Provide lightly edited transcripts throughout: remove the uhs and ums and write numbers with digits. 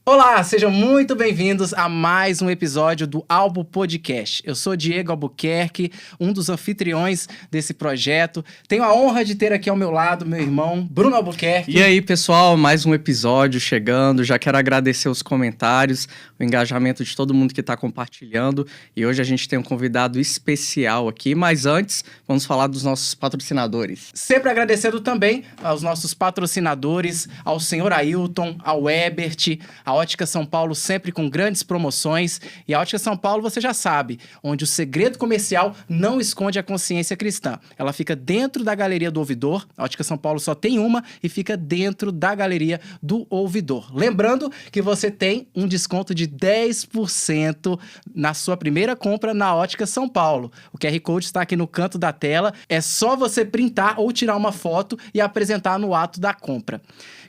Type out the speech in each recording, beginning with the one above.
Olá, sejam muito bem-vindos a mais um episódio do Albo Podcast. Eu sou Diego Albuquerque, um dos anfitriões desse projeto. Tenho a honra de ter aqui ao meu lado meu irmão, Bruno Albuquerque. E aí, pessoal, mais um episódio chegando. Já quero agradecer os comentários, o engajamento de todo mundo que está compartilhando. E hoje a gente tem um convidado especial aqui, mas antes, vamos falar dos nossos patrocinadores. Sempre agradecendo também aos nossos patrocinadores, ao senhor Ailton, ao Ebert, a Ótica São Paulo sempre com grandes promoções. E a Ótica São Paulo, você já sabe, onde o segredo comercial não esconde a consciência cristã. Ela fica dentro da Galeria do Ouvidor. A Ótica São Paulo só tem uma e fica dentro da Galeria do Ouvidor. Lembrando que você tem um desconto de 10% na sua primeira compra na Ótica São Paulo. O QR Code está aqui no canto da tela. É só você printar ou tirar uma foto e apresentar no ato da compra.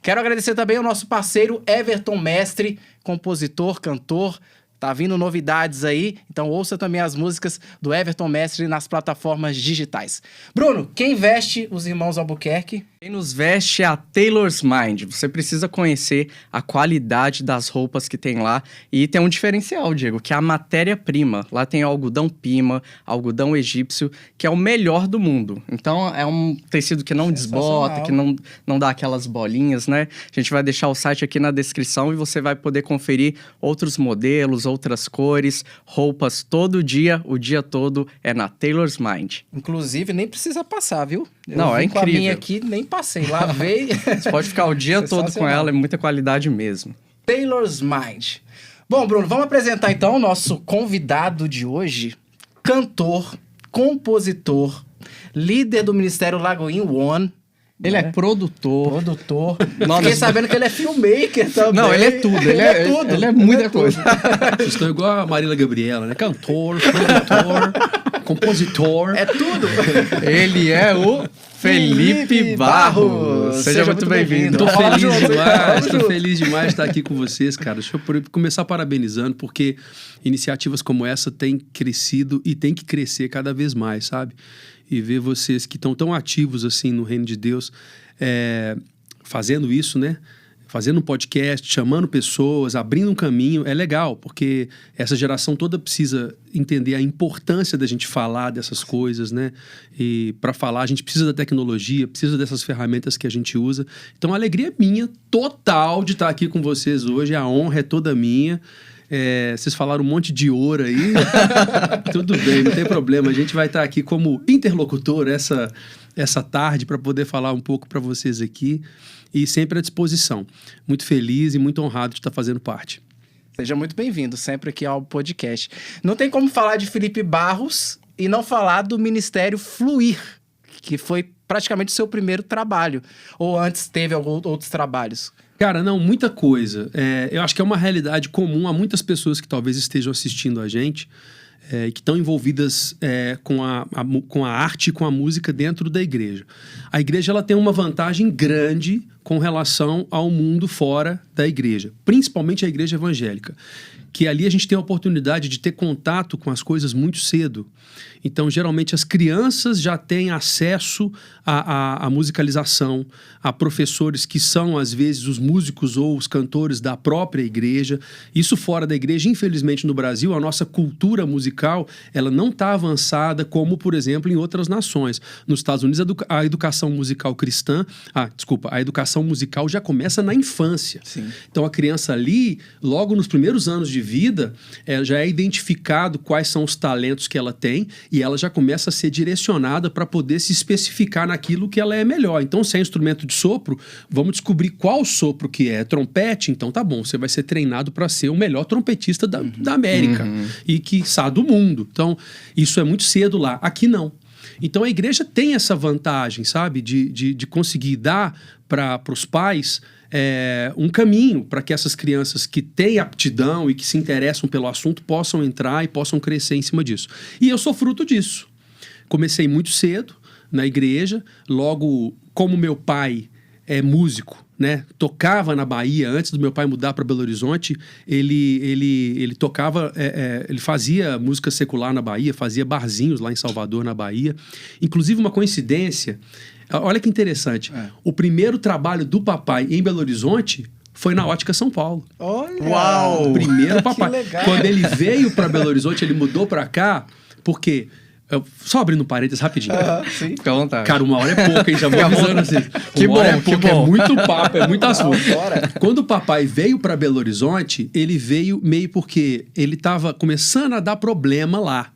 Quero agradecer também ao nosso parceiro Everton Mestre, compositor, cantor. Tá vindo novidades aí, então ouça também as músicas do Everton Mestre nas plataformas digitais. Bruno, quem veste os irmãos Albuquerque? Quem nos veste é a Tailor's Mind. Você precisa conhecer a qualidade das roupas que tem lá. E tem um diferencial, Diego, que é a matéria-prima. Lá tem algodão pima, algodão egípcio, que é o melhor do mundo. Então, é um tecido que não desbota, que não dá aquelas bolinhas, né? A gente vai deixar o site aqui na descrição e você vai poder conferir outros modelos, outras cores, roupas todo dia, o dia todo, é na Tailor's Mind. Inclusive, nem precisa passar, viu? Não, é incrível. Com a minha aqui, nem passei, lavei. Você pode ficar o dia todo com ela, é muita qualidade mesmo. Tailor's Mind. Bom, Bruno, vamos apresentar então o nosso convidado de hoje, cantor, compositor, líder do Ministério Lagoinha One. Ele é produtor. Fiquei sabendo que ele é filmmaker também. Não, ele é tudo. Ele é tudo. Ele é muita coisa. Vocês estão igual a Marília Gabriela, né? Cantor, produtor, compositor. É tudo. Ele é o Felipe Barros. Seja muito bem-vindo. Tô feliz demais de estar aqui com vocês, cara. Deixa eu começar parabenizando, porque iniciativas como essa têm crescido e têm que crescer cada vez mais, sabe? E ver vocês que estão tão ativos assim no reino de Deus, fazendo isso, né? Fazendo um podcast, chamando pessoas, abrindo um caminho, é legal, porque essa geração toda precisa entender a importância da gente falar dessas coisas, né? E para falar, a gente precisa da tecnologia, precisa dessas ferramentas que a gente usa. Então, a alegria é minha, total, de estar aqui com vocês hoje, a honra é toda minha. Vocês falaram um monte de ouro aí. Tudo bem, não tem problema. A gente vai estar aqui como interlocutor essa tarde para poder falar um pouco para vocês aqui e sempre à disposição. Muito feliz e muito honrado de estar fazendo parte. Seja muito bem-vindo sempre aqui ao podcast. Não tem como falar de Felipe Barros e não falar do Ministério Fluir, que foi praticamente o seu primeiro trabalho. Ou antes teve outros trabalhos? Cara, não, muita coisa. Eu acho que é uma realidade comum a muitas pessoas que talvez estejam assistindo a gente, que estão envolvidas com a arte e com a música dentro da igreja. A igreja ela tem uma vantagem grande com relação ao mundo fora da igreja, principalmente a igreja evangélica, que ali a gente tem a oportunidade de ter contato com as coisas muito cedo. Então, geralmente, as crianças já têm acesso à musicalização, a professores que são, às vezes, os músicos ou os cantores da própria igreja. Isso fora da igreja, infelizmente, no Brasil, a nossa cultura musical, ela não está avançada como, por exemplo, em outras nações. Nos Estados Unidos, a educação musical cristã... a educação musical já começa na infância. Sim. Então, a criança ali, logo nos primeiros anos de vida, já é identificado quais são os talentos que ela tem e ela já começa a ser direcionada para poder se especificar naquilo que ela é melhor. Então, se é instrumento de sopro, vamos descobrir qual sopro que é. Trompete, então tá bom, você vai ser treinado para ser o melhor trompetista da América e, quiçá, do mundo. Então, isso é muito cedo lá. Aqui não. Então, a igreja tem essa vantagem, sabe, de conseguir dar para os pais um caminho para que essas crianças que têm aptidão e que se interessam pelo assunto possam entrar e possam crescer em cima disso. E eu sou fruto disso. Comecei muito cedo na igreja, logo como meu pai é músico, né? Tocava na Bahia, antes do meu pai mudar para Belo Horizonte, ele tocava, ele fazia música secular na Bahia, fazia barzinhos lá em Salvador, na Bahia. Inclusive, uma coincidência, olha que interessante, o primeiro trabalho do papai em Belo Horizonte foi na Ótica São Paulo. Olha! Uau! O primeiro papai. Que legal. Quando ele veio para Belo Horizonte, ele mudou para cá, porque... Só abrindo parênteses rapidinho. Sim. Fica à vontade. Cara, 1 hora é pouco, hein? Já vou avisando assim. Que Uma hora bom, é pouco, que bom. é muito papo, é muito assunto. Bora. Quando o papai veio para Belo Horizonte, ele veio meio porque ele estava começando a dar problema lá,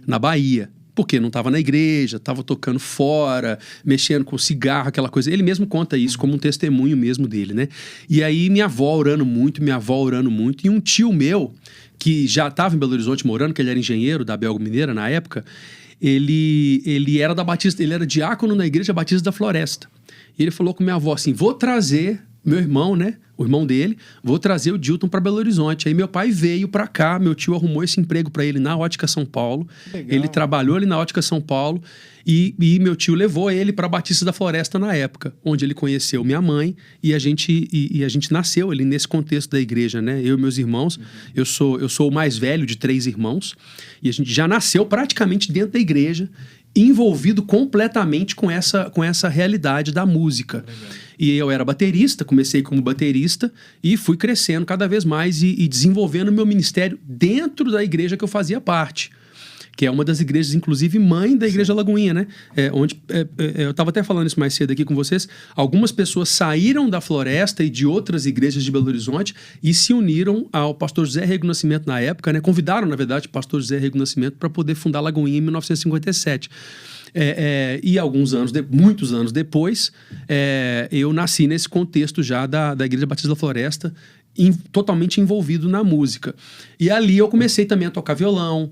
na Bahia. Porque não estava na igreja, estava tocando fora, mexendo com cigarro, aquela coisa. Ele mesmo conta isso como um testemunho mesmo dele, né? E aí minha avó orando muito, e um tio meu, que já estava em Belo Horizonte morando, que ele era engenheiro da Belgo Mineira na época, ele era da Batista, ele era diácono na Igreja Batista da Floresta. E ele falou com minha avó assim, vou trazer meu irmão, né? O irmão dele, vou trazer o Dilton para Belo Horizonte. Aí meu pai veio para cá, meu tio arrumou esse emprego para ele na Ótica São Paulo. Legal. Ele trabalhou ali na Ótica São Paulo e meu tio levou ele para Batista da Floresta na época, onde ele conheceu minha mãe e a gente nasceu ali nesse contexto da igreja, né? Eu e meus irmãos, eu sou o mais velho de 3 irmãos e a gente já nasceu praticamente dentro da igreja, envolvido completamente com essa realidade da música. E eu era baterista, comecei como baterista e fui crescendo cada vez mais e desenvolvendo meu ministério dentro da igreja que eu fazia parte, que é uma das igrejas, inclusive mãe da Igreja Lagoinha, né? Eu estava até falando isso mais cedo aqui com vocês. Algumas pessoas saíram da Floresta e de outras igrejas de Belo Horizonte e se uniram ao pastor José Rego Nascimento na época, né? Convidaram, na verdade, o pastor José Rego Nascimento para poder fundar a Lagoinha em 1957. E muitos anos depois, eu nasci nesse contexto já da Igreja Batista da Floresta, totalmente envolvido na música. E ali eu comecei também a tocar violão.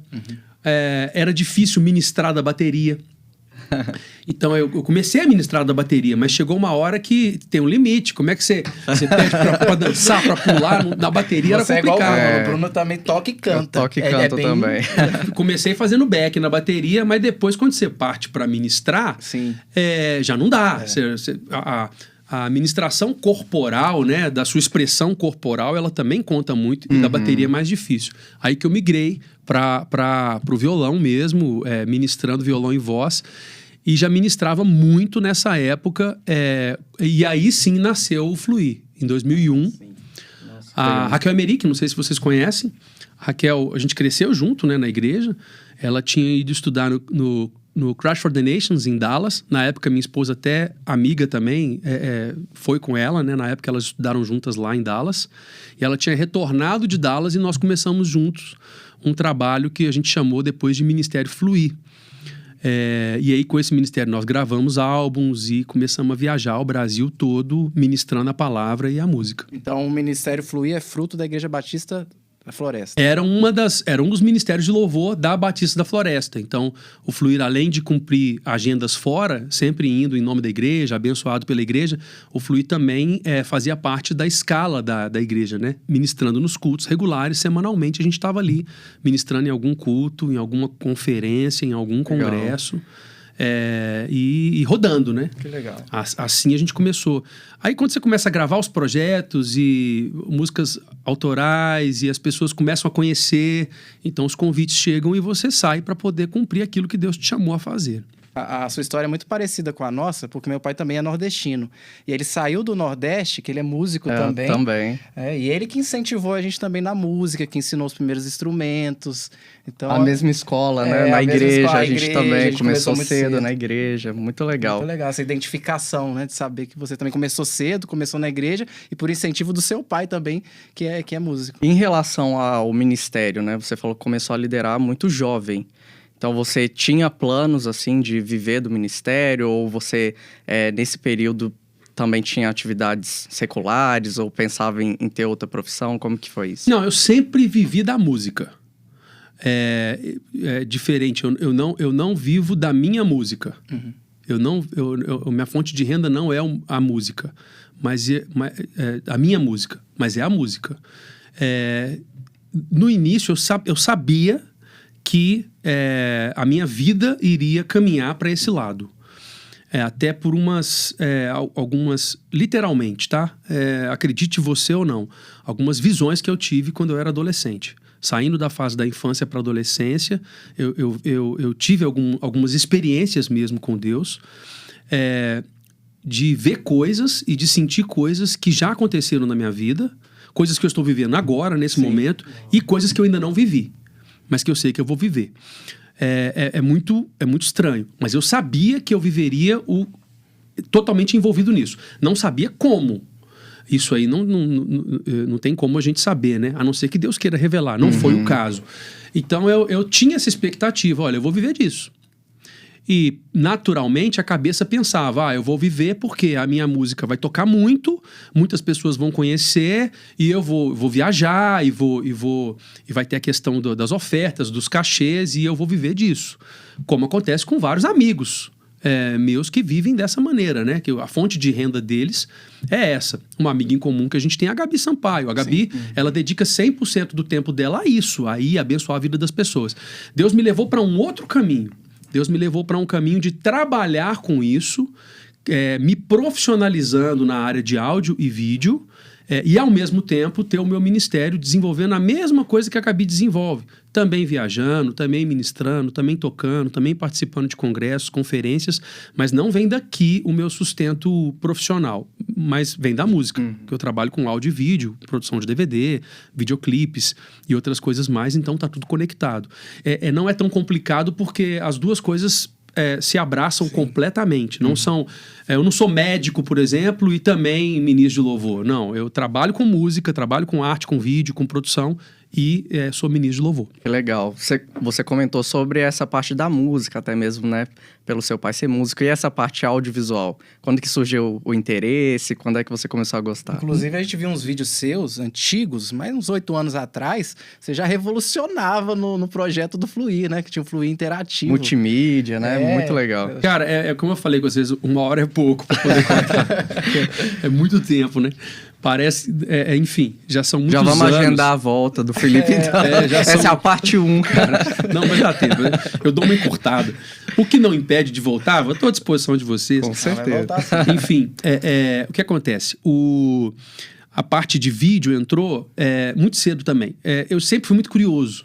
Era difícil ministrar da bateria. Então eu comecei a ministrar da bateria, mas chegou uma hora que tem um limite. Como é que você pede pra dançar, pra pular na bateria? Você era complicado. É igual o Bruno também toca e canta. Toca e canta também. Comecei fazendo back na bateria, mas depois quando você parte pra ministrar, Sim. já não dá. A ministração corporal, né, da sua expressão corporal, ela também conta muito e da bateria é mais difícil. Aí que eu migrei para o violão mesmo, ministrando violão e voz, e já ministrava muito nessa época, e aí sim nasceu o Fluir, em 2001. Nossa, A Raquel Emerick, não sei se vocês conhecem, Raquel, a gente cresceu junto, né, na igreja, ela tinha ido estudar no Crash for the Nations, em Dallas. Na época, minha esposa, até amiga também, foi com ela, né? Na época, elas estudaram juntas lá em Dallas. E ela tinha retornado de Dallas e nós começamos juntos um trabalho que a gente chamou depois de Ministério Fluir. E aí, com esse ministério, nós gravamos álbuns e começamos a viajar o Brasil todo, ministrando a palavra e a música. Então, o Ministério Fluir é fruto da Igreja Batista da Floresta. Era um dos ministérios de louvor da Batista da Floresta. Então, o Fluir, além de cumprir agendas fora, sempre indo em nome da igreja, abençoado pela igreja, o Fluir também fazia parte da escala da igreja, né? Ministrando nos cultos regulares, semanalmente a gente estava ali, ministrando em algum culto, em alguma conferência, em algum congresso. E rodando, né? Que legal. Assim a gente começou. Aí quando você começa a gravar os projetos e músicas autorais e as pessoas começam a conhecer, então os convites chegam e você sai para poder cumprir aquilo que Deus te chamou a fazer. A sua história é muito parecida com a nossa, porque meu pai também é nordestino. E ele saiu do Nordeste, que ele é músico também. Também. E ele que incentivou a gente também na música, que ensinou os primeiros instrumentos. Então, A mesma escola, né? Na a mesma igreja, escola, a gente igreja, também a gente começou muito cedo na igreja. Muito legal. Muito legal, essa identificação, né? De saber que você também começou cedo, começou na igreja, e por incentivo do seu pai também, que é músico. Em relação ao ministério, né? Você falou que começou a liderar muito jovem. Então, você tinha planos, assim, de viver do ministério? Ou você, nesse período, também tinha atividades seculares? Ou pensava em ter outra profissão? Como que foi isso? Não, eu sempre vivi da música. Diferente, eu não vivo da minha música. Minha fonte de renda não é a música, mas a minha música, mas é a música. No início, eu sabia que a minha vida iria caminhar para esse lado. Até por algumas, literalmente, tá? Acredite você ou não, algumas visões que eu tive quando eu era adolescente. Saindo da fase da infância para a adolescência, eu tive algumas experiências mesmo com Deus. de ver coisas e de sentir coisas que já aconteceram na minha vida, coisas que eu estou vivendo agora, nesse momento, e coisas que eu ainda não vivi, mas que eu sei que eu vou viver. É muito estranho, mas eu sabia que eu viveria totalmente envolvido nisso. Não sabia como. Isso aí não tem como a gente saber, né? A não ser que Deus queira revelar. Não foi o caso. Então eu tinha essa expectativa, olha, eu vou viver disso. E, naturalmente, a cabeça pensava, eu vou viver porque a minha música vai tocar muito, muitas pessoas vão conhecer, e eu vou viajar, e vai ter a questão das ofertas, dos cachês, e eu vou viver disso. Como acontece com vários amigos meus que vivem dessa maneira, né? Que a fonte de renda deles é essa. Uma amiga em comum que a gente tem é a Gabi Sampaio. A Gabi, ela dedica 100% do tempo dela a isso, a ir abençoar a vida das pessoas. Deus me levou para um outro caminho. Deus me levou para um caminho de trabalhar com isso, me profissionalizando na área de áudio e vídeo, e ao mesmo tempo ter o meu ministério desenvolvendo a mesma coisa que a Gabi desenvolve. Também viajando, também ministrando, também tocando, também participando de congressos, conferências, mas não vem daqui o meu sustento profissional, mas vem da música, que eu trabalho com áudio e vídeo, produção de DVD, videoclipes e outras coisas mais, então tá tudo conectado. Não é tão complicado porque as duas coisas se abraçam completamente. Não são, eu não sou médico, por exemplo, e também ministro de louvor. Não, eu trabalho com música, trabalho com arte, com vídeo, com produção e sou ministro de louvor. Que legal. Você comentou sobre essa parte da música, até mesmo, né? Pelo seu pai ser músico. E essa parte audiovisual? Quando que surgiu o interesse? Quando é que você começou a gostar? Inclusive, a gente viu uns vídeos seus, antigos, mais uns 8 anos atrás. Você já revolucionava no projeto do Fluir, né? Que tinha o Fluir interativo. Multimídia, né? Muito legal. Cara, como eu falei com vocês, 1 hora é pouco para poder contar. É muito tempo, né? Parece, enfim, já são muitos anos. Já vamos agendar a volta do Felipe, então. Essa é a parte 1. Cara, não, mas dá tempo, né? Eu dou uma encurtada. O que não impede de voltar, eu estou à disposição de vocês. Com certeza. Enfim, o que acontece? A parte de vídeo entrou muito cedo também. Eu sempre fui muito curioso.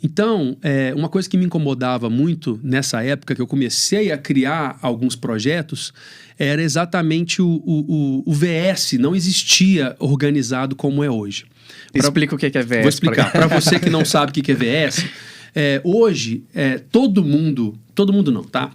Então, uma coisa que me incomodava muito nessa época que eu comecei a criar alguns projetos era exatamente o VS, não existia organizado como é hoje. Explica o que é VS. Vou explicar. Para você que não sabe o que é VS, hoje todo mundo não, tá?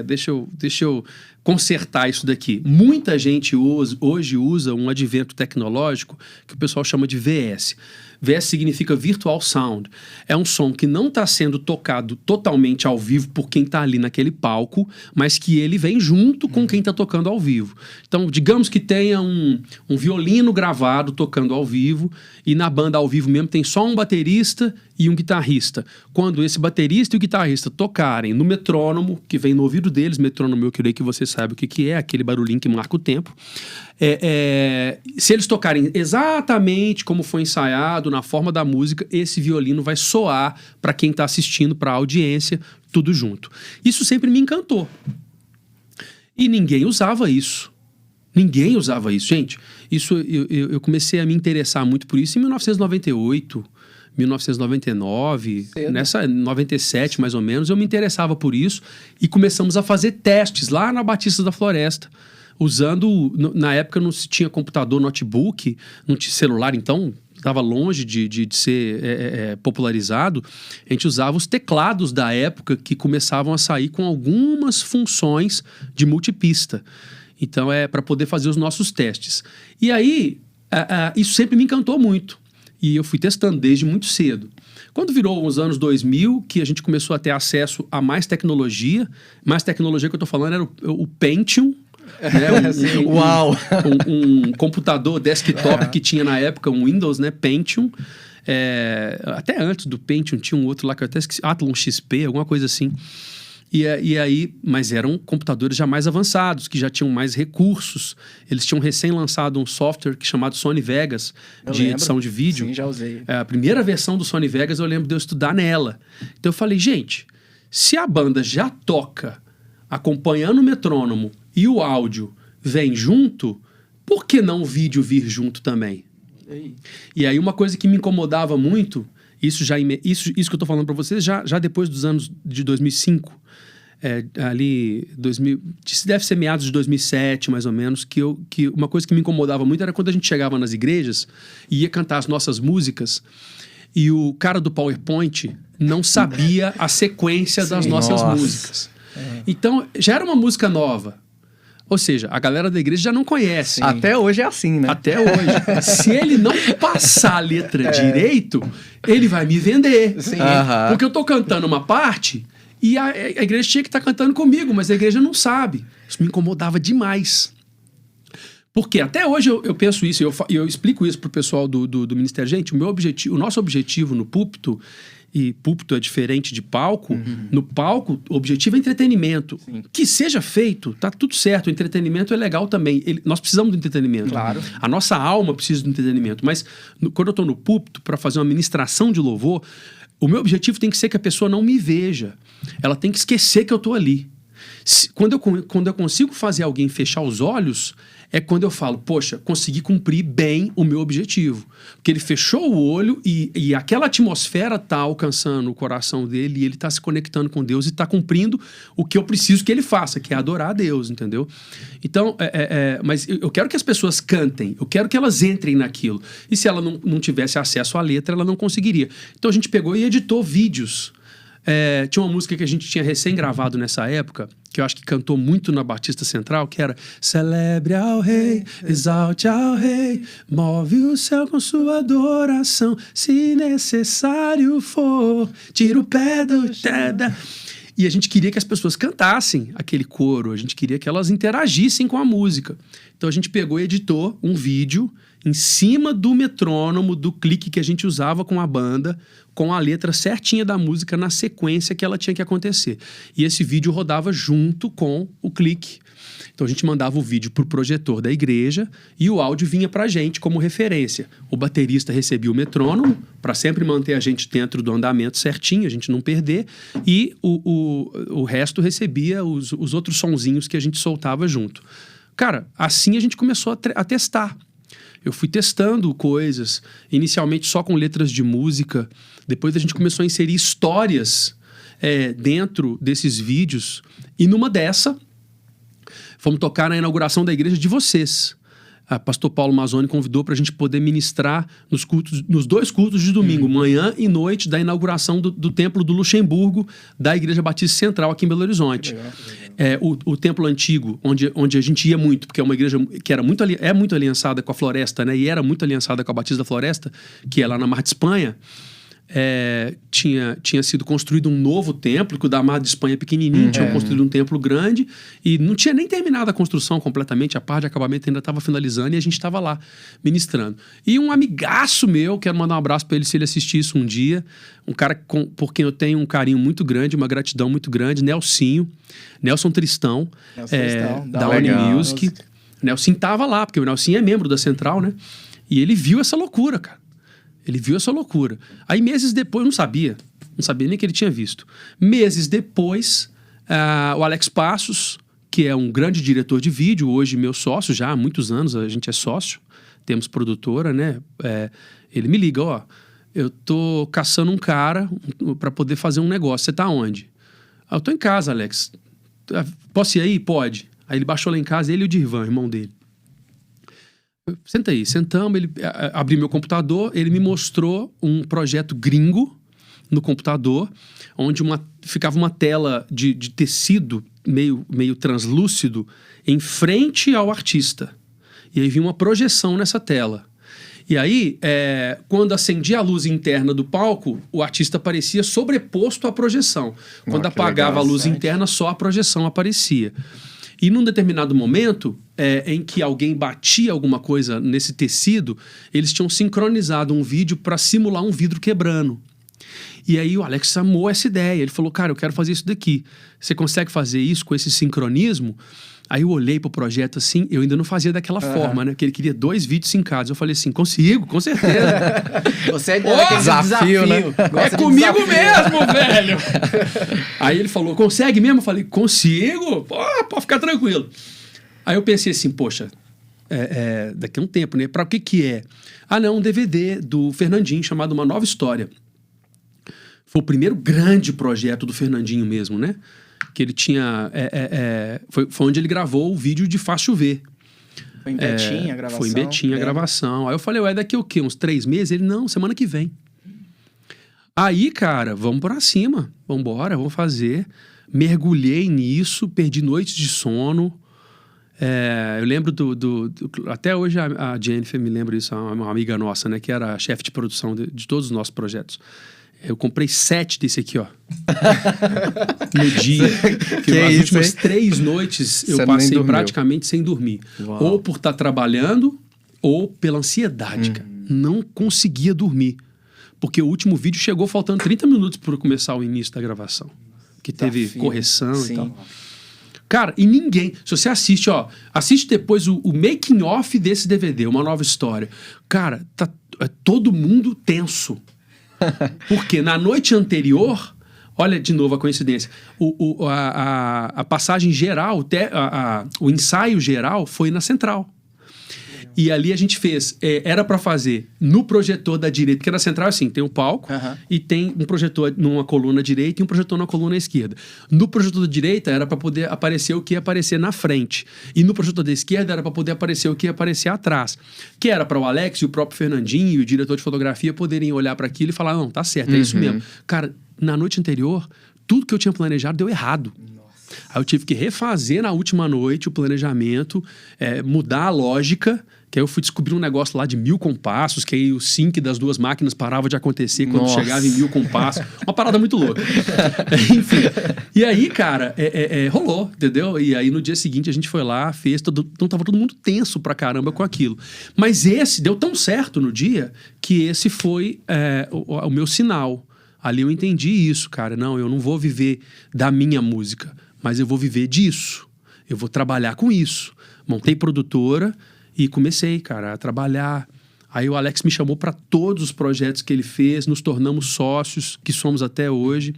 Deixa eu consertar isso daqui. Muita gente hoje usa um advento tecnológico que o pessoal chama de VS. VS significa Virtual Sound. É um som que não está sendo tocado totalmente ao vivo por quem está ali naquele palco, mas que ele vem junto com quem está tocando ao vivo. Então, digamos que tenha um violino gravado tocando ao vivo e na banda ao vivo mesmo tem só um baterista e um guitarrista. Quando esse baterista e o guitarrista tocarem no metrônomo, que vem no ouvido deles, metrônomo eu creio que você sabe o que é, aquele barulhinho que marca o tempo, se eles tocarem exatamente como foi ensaiado, na forma da música, esse violino vai soar para quem está assistindo, para a audiência, tudo junto. Isso sempre me encantou. E ninguém usava isso. Ninguém usava isso, gente. Eu comecei a me interessar muito por isso em 1998, 1999, nessa 97 mais ou menos, eu me interessava por isso e começamos a fazer testes lá na Batista da Floresta, usando, na época não se tinha computador, notebook, não tinha celular, então estava longe de ser popularizado. A gente usava os teclados da época que começavam a sair com algumas funções de multipista. Então para poder fazer os nossos testes. E aí, isso sempre me encantou muito. E eu fui testando desde muito cedo. Quando virou os anos 2000, que a gente começou a ter acesso a mais tecnologia que eu estou falando era o Pentium, né? Uau! Um computador desktop que tinha na época, um Windows, né? Pentium. Até antes do Pentium tinha um outro lá que eu até esqueci, Athlon XP, alguma coisa assim. E aí, mas eram computadores já mais avançados, que já tinham mais recursos. Eles tinham recém lançado um software chamado Sony Vegas, edição de vídeo. Sim, já usei. A primeira versão do Sony Vegas eu lembro de eu estudar nela. Então eu falei, gente, se a banda já toca acompanhando o metrônomo e o áudio vem junto, por que não o vídeo vir junto também? E aí uma coisa que me incomodava muito, isso que eu estou falando para vocês já depois dos anos de 2005, ali, deve ser meados de 2007, mais ou menos, que uma coisa que me incomodava muito era quando a gente chegava nas igrejas e ia cantar as nossas músicas e o cara do PowerPoint não sabia a sequência das nossas músicas. Então, já era uma música nova. Ou seja, a galera da igreja já não conhece. Até hoje é assim, né? Até hoje. Se ele não passar a letra direito, ele vai me vender. Sim. Porque eu tô cantando uma parte e a igreja tinha que estar cantando comigo, mas a igreja não sabe. Isso me incomodava demais. Porque até hoje eu penso isso, eu explico isso pro pessoal do ministério. Gente, o nosso objetivo no púlpito, e púlpito é diferente de palco, no palco o objetivo é entretenimento. Sim. Que seja feito, tá tudo certo, o entretenimento é legal também. Nós precisamos do entretenimento. Claro. A nossa alma precisa do entretenimento, mas quando eu tô no púlpito para fazer uma ministração de louvor, o meu objetivo tem que ser que a pessoa não me veja. Ela tem que esquecer que eu tô ali. Quando eu consigo fazer alguém fechar os olhos, é quando eu falo, poxa, consegui cumprir bem o meu objetivo. Porque ele fechou o olho e aquela atmosfera está alcançando o coração dele e ele está se conectando com Deus e está cumprindo o que eu preciso que ele faça, que é adorar a Deus, entendeu? Então, mas eu quero que as pessoas cantem, eu quero que elas entrem naquilo. E se ela não tivesse acesso à letra, ela não conseguiria. Então a gente pegou e editou vídeos. Tinha uma música que a gente tinha recém-gravado nessa época, que eu acho que cantou muito na Batista Central, que era Celebre ao Rei, exalte ao Rei, move o céu com sua adoração, se necessário for, tira o pé do... E a gente queria que as pessoas cantassem aquele coro, a gente queria que elas interagissem com a música. Então a gente pegou e editou um vídeo em cima do metrônomo, do clique que a gente usava com a banda, com a letra certinha da música na sequência que ela tinha que acontecer. E esse vídeo rodava junto com o clique. Então a gente mandava o vídeo pro projetor da igreja e o áudio vinha pra gente como referência. O baterista recebia o metrônomo para sempre manter a gente dentro do andamento certinho, a gente não perder, e o resto recebia os outros sonzinhos que a gente soltava junto. Cara, assim a gente começou a testar. Eu fui testando coisas, inicialmente só com letras de música, depois a gente começou a inserir histórias dentro desses vídeos, e numa dessa, fomos tocar na inauguração da igreja de vocês. O pastor Paulo Mazzoni convidou para a gente poder ministrar nos 2 cultos de domingo, manhã e noite, da inauguração do templo do Luxemburgo, da Igreja Batista Central aqui em Belo Horizonte. O templo antigo, onde a gente ia muito, porque é uma igreja que é muito aliançada com a Floresta, né? E era muito aliançada com a Batista da Floresta, que é lá na Mar de Espanha. Tinha sido construído um novo templo, que o da Mar de Espanha é pequenininho, tinha construído um templo grande e não tinha nem terminado a construção completamente, a parte de acabamento ainda estava finalizando e a gente estava lá ministrando. E um amigaço meu, quero mandar um abraço para ele se ele assistir isso um dia, um cara por quem eu tenho um carinho muito grande, uma gratidão muito grande, Nelson Tristão, da Unimusic. Nelson estava lá, porque o Nelson é membro da Central, né? E ele viu essa loucura, cara. Ele viu essa loucura. Aí, meses depois, não sabia nem que ele tinha visto. Meses depois, o Alex Passos, que é um grande diretor de vídeo, hoje meu sócio, já há muitos anos, a gente é sócio, temos produtora, né? Ele me liga, eu tô caçando um cara para poder fazer um negócio. Você tá onde? Eu tô em casa, Alex. Posso ir aí? Pode. Aí ele baixou lá em casa, ele e o Dirvan, irmão dele. Senta aí, sentamos, ele abriu meu computador, ele me mostrou um projeto gringo no computador, onde ficava uma tela de tecido meio translúcido em frente ao artista. E aí vinha uma projeção nessa tela. E aí, quando acendia a luz interna do palco, o artista aparecia sobreposto à projeção. Quando apagava a luz interna, só a projeção aparecia. E num determinado momento, em que alguém batia alguma coisa nesse tecido, eles tinham sincronizado um vídeo para simular um vidro quebrando. E aí o Alex amou essa ideia. Ele falou, cara, eu quero fazer isso daqui. Você consegue fazer isso com esse sincronismo? Aí eu olhei pro projeto assim, eu ainda não fazia daquela forma, né? Que ele queria 2 vídeos sincados. Eu falei assim, consigo, com certeza. Você é daquele desafio, né? É comigo mesmo, velho! Aí ele falou, consegue mesmo? Eu falei, consigo? Pode ficar tranquilo. Aí eu pensei assim, poxa, daqui a um tempo, né? Pra o que é? Um DVD do Fernandinho chamado Uma Nova História. Foi o primeiro grande projeto do Fernandinho mesmo, né? que ele tinha... foi onde ele gravou o vídeo de Faz Chover. Foi em Betim a gravação? Foi em Betim a gravação. Aí eu falei, ué, daqui o quê? Uns 3 meses? Ele, não, semana que vem. Aí, cara, vamos pra cima. Vamos embora, vamos fazer. Mergulhei nisso, perdi noites de sono. Eu lembro até hoje a Jennifer me lembra isso, uma amiga nossa, né? Que era chefe de produção de todos os nossos projetos. Eu comprei 7 desse aqui, ó. No dia. Que as últimas 3 noites eu passei praticamente sem dormir. Uau. Ou por estar trabalhando, ou pela ansiedade, cara. Não conseguia dormir. Porque o último vídeo chegou faltando 30 minutos para começar o início da gravação. Que teve correção e tal. Cara, e ninguém... Se você assiste, ó... Assiste depois o making off desse DVD, Uma Nova História. Cara, tá todo mundo tenso. Porque na noite anterior, olha de novo a coincidência, a passagem geral, o ensaio geral foi na central. E ali a gente fez, era para fazer no projetor da direita, porque na central assim, tem um palco e tem um projetor numa coluna direita e um projetor na coluna esquerda. No projetor da direita era para poder aparecer o que ia aparecer na frente. E no projetor da esquerda era para poder aparecer o que ia aparecer atrás. Que era para o Alex e o próprio Fernandinho e o diretor de fotografia poderem olhar para aquilo e falar, não, tá certo, é isso mesmo. Cara, na noite anterior, tudo que eu tinha planejado deu errado. Aí eu tive que refazer na última noite o planejamento, mudar a lógica, que aí eu fui descobrir um negócio lá de 1000 compassos, que aí o sync das 2 máquinas parava de acontecer quando chegava em 1000 compassos. Uma parada muito louca. Enfim. E aí, cara, rolou, entendeu? E aí no dia seguinte a gente foi lá, fez, então tava todo mundo tenso pra caramba com aquilo. Mas esse deu tão certo no dia, que esse foi o meu sinal. Ali eu entendi isso, cara. Não, eu não vou viver da minha música, mas eu vou viver disso. Eu vou trabalhar com isso. Montei produtora e comecei, cara, a trabalhar. Aí o Alex me chamou para todos os projetos que ele fez, nos tornamos sócios, que somos até hoje.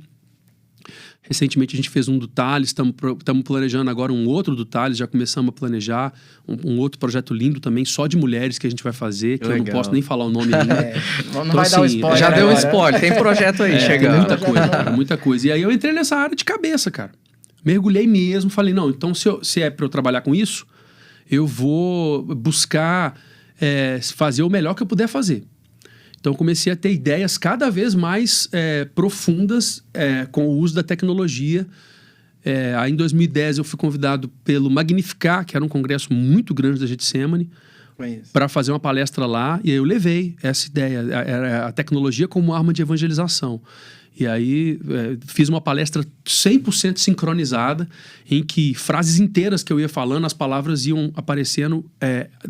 Recentemente a gente fez um do Thales, estamos planejando agora um outro do Thales, já começamos a planejar um outro projeto lindo também, só de mulheres que a gente vai fazer, que eu não posso nem falar o nome ainda. Não então, vai dar um spoiler. Já deu um spoiler, tem projeto aí chegando. Tem muita coisa, cara, muita coisa. E aí eu entrei nessa área de cabeça, cara. Mergulhei mesmo, falei, não, então se é para eu trabalhar com isso, eu vou buscar fazer o melhor que eu puder fazer. Então, eu comecei a ter ideias cada vez mais profundas com o uso da tecnologia. Aí, em 2010, eu fui convidado pelo Magnificar, que era um congresso muito grande da Getsemane, para fazer uma palestra lá. E aí eu levei essa ideia, a tecnologia como arma de evangelização. E aí fiz uma palestra 100% sincronizada, em que frases inteiras que eu ia falando, as palavras iam aparecendo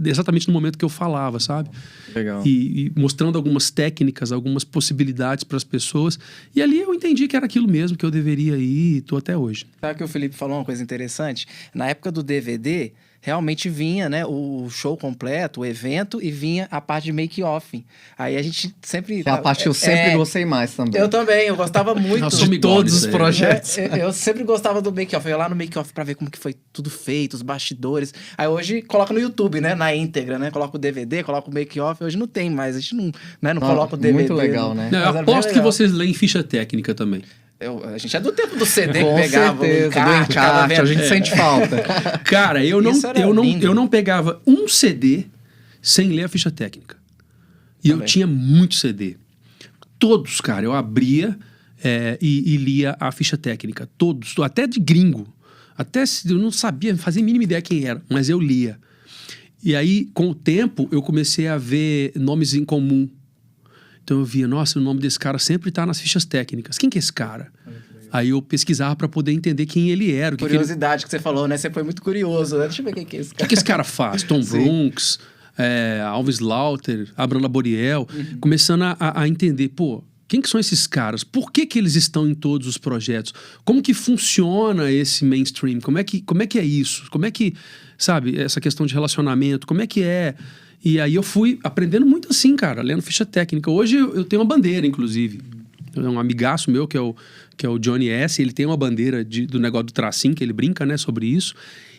exatamente no momento que eu falava, sabe? Legal. E mostrando algumas técnicas, algumas possibilidades para as pessoas. E ali eu entendi que era aquilo mesmo que eu deveria ir e estou até hoje. Sabe que o Felipe falou uma coisa interessante? Na época do DVD... realmente vinha, né, o show completo, o evento, e vinha a parte de make-off. Aí a gente sempre... É a parte que eu sempre gostei mais também. Eu também, eu gostava muito de todos os projetos. Eu sempre gostava do make-off. Eu ia lá no make-off pra ver como que foi tudo feito, os bastidores. Aí hoje coloca no YouTube, né, na íntegra, né? Coloca o DVD, coloca o make-off. Hoje não tem mais, a gente não coloca o DVD. Muito legal, né? Não, eu aposto que vocês leem ficha técnica também. A gente é do tempo do CD com que pegava certeza, do encarte, a gente sente falta. Cara, eu não pegava um CD sem ler a ficha técnica. E eu tinha muito CD. Todos, cara, eu abria e lia a ficha técnica. Todos, até de gringo. Até se eu não sabia, não fazia a mínima ideia quem era, mas eu lia. E aí, com o tempo, eu comecei a ver nomes em comum. Então eu via, nossa, o nome desse cara sempre tá nas fichas técnicas. Quem que é esse cara? Aí eu pesquisava para poder entender quem ele era. Curiosidade que você falou, né? Você foi muito curioso, né? Deixa eu ver quem é esse cara. O que esse cara faz? Tom Brooks, Alves Lauter, Abraham Laboriel. Começando a entender, pô, quem que são esses caras? Por que eles estão em todos os projetos? Como que funciona esse mainstream? Como é que é isso? Como é que, sabe, essa questão de relacionamento? Como é que é... E aí eu fui aprendendo muito assim, cara, lendo ficha técnica. Hoje eu tenho uma bandeira, inclusive. Um amigaço meu, que é o Johnny S., ele tem uma bandeira do negócio do tracinho, que ele brinca, né, sobre isso.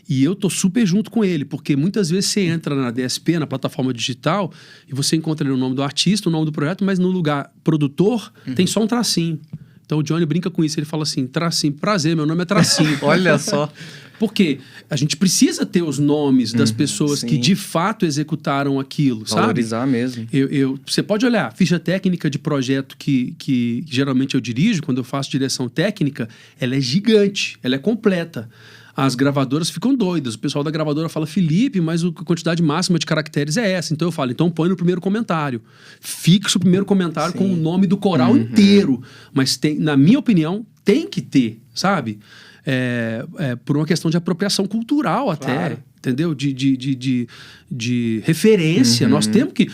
E eu tô super junto com ele, porque muitas vezes você entra na DSP, na plataforma digital, e você encontra ali o nome do artista, o nome do projeto, mas no lugar produtor tem só um tracinho. Então o Johnny brinca com isso, ele fala assim, Tracinho, prazer, meu nome é Tracinho. Olha só. Porque a gente precisa ter os nomes das pessoas sim. que de fato executaram aquilo, sabe? Valorizar mesmo. Você pode olhar, a ficha técnica de projeto que geralmente eu dirijo, quando eu faço direção técnica, ela é gigante, ela é completa. As gravadoras ficam doidas. O pessoal da gravadora fala, Felipe, mas a quantidade máxima de caracteres é essa. Então eu falo, então põe no primeiro comentário. Fixa o primeiro comentário com o nome do coral inteiro. Mas na minha opinião, tem que ter, sabe? Por uma questão de apropriação cultural até. Claro. Entendeu? De referência. Nós temos que...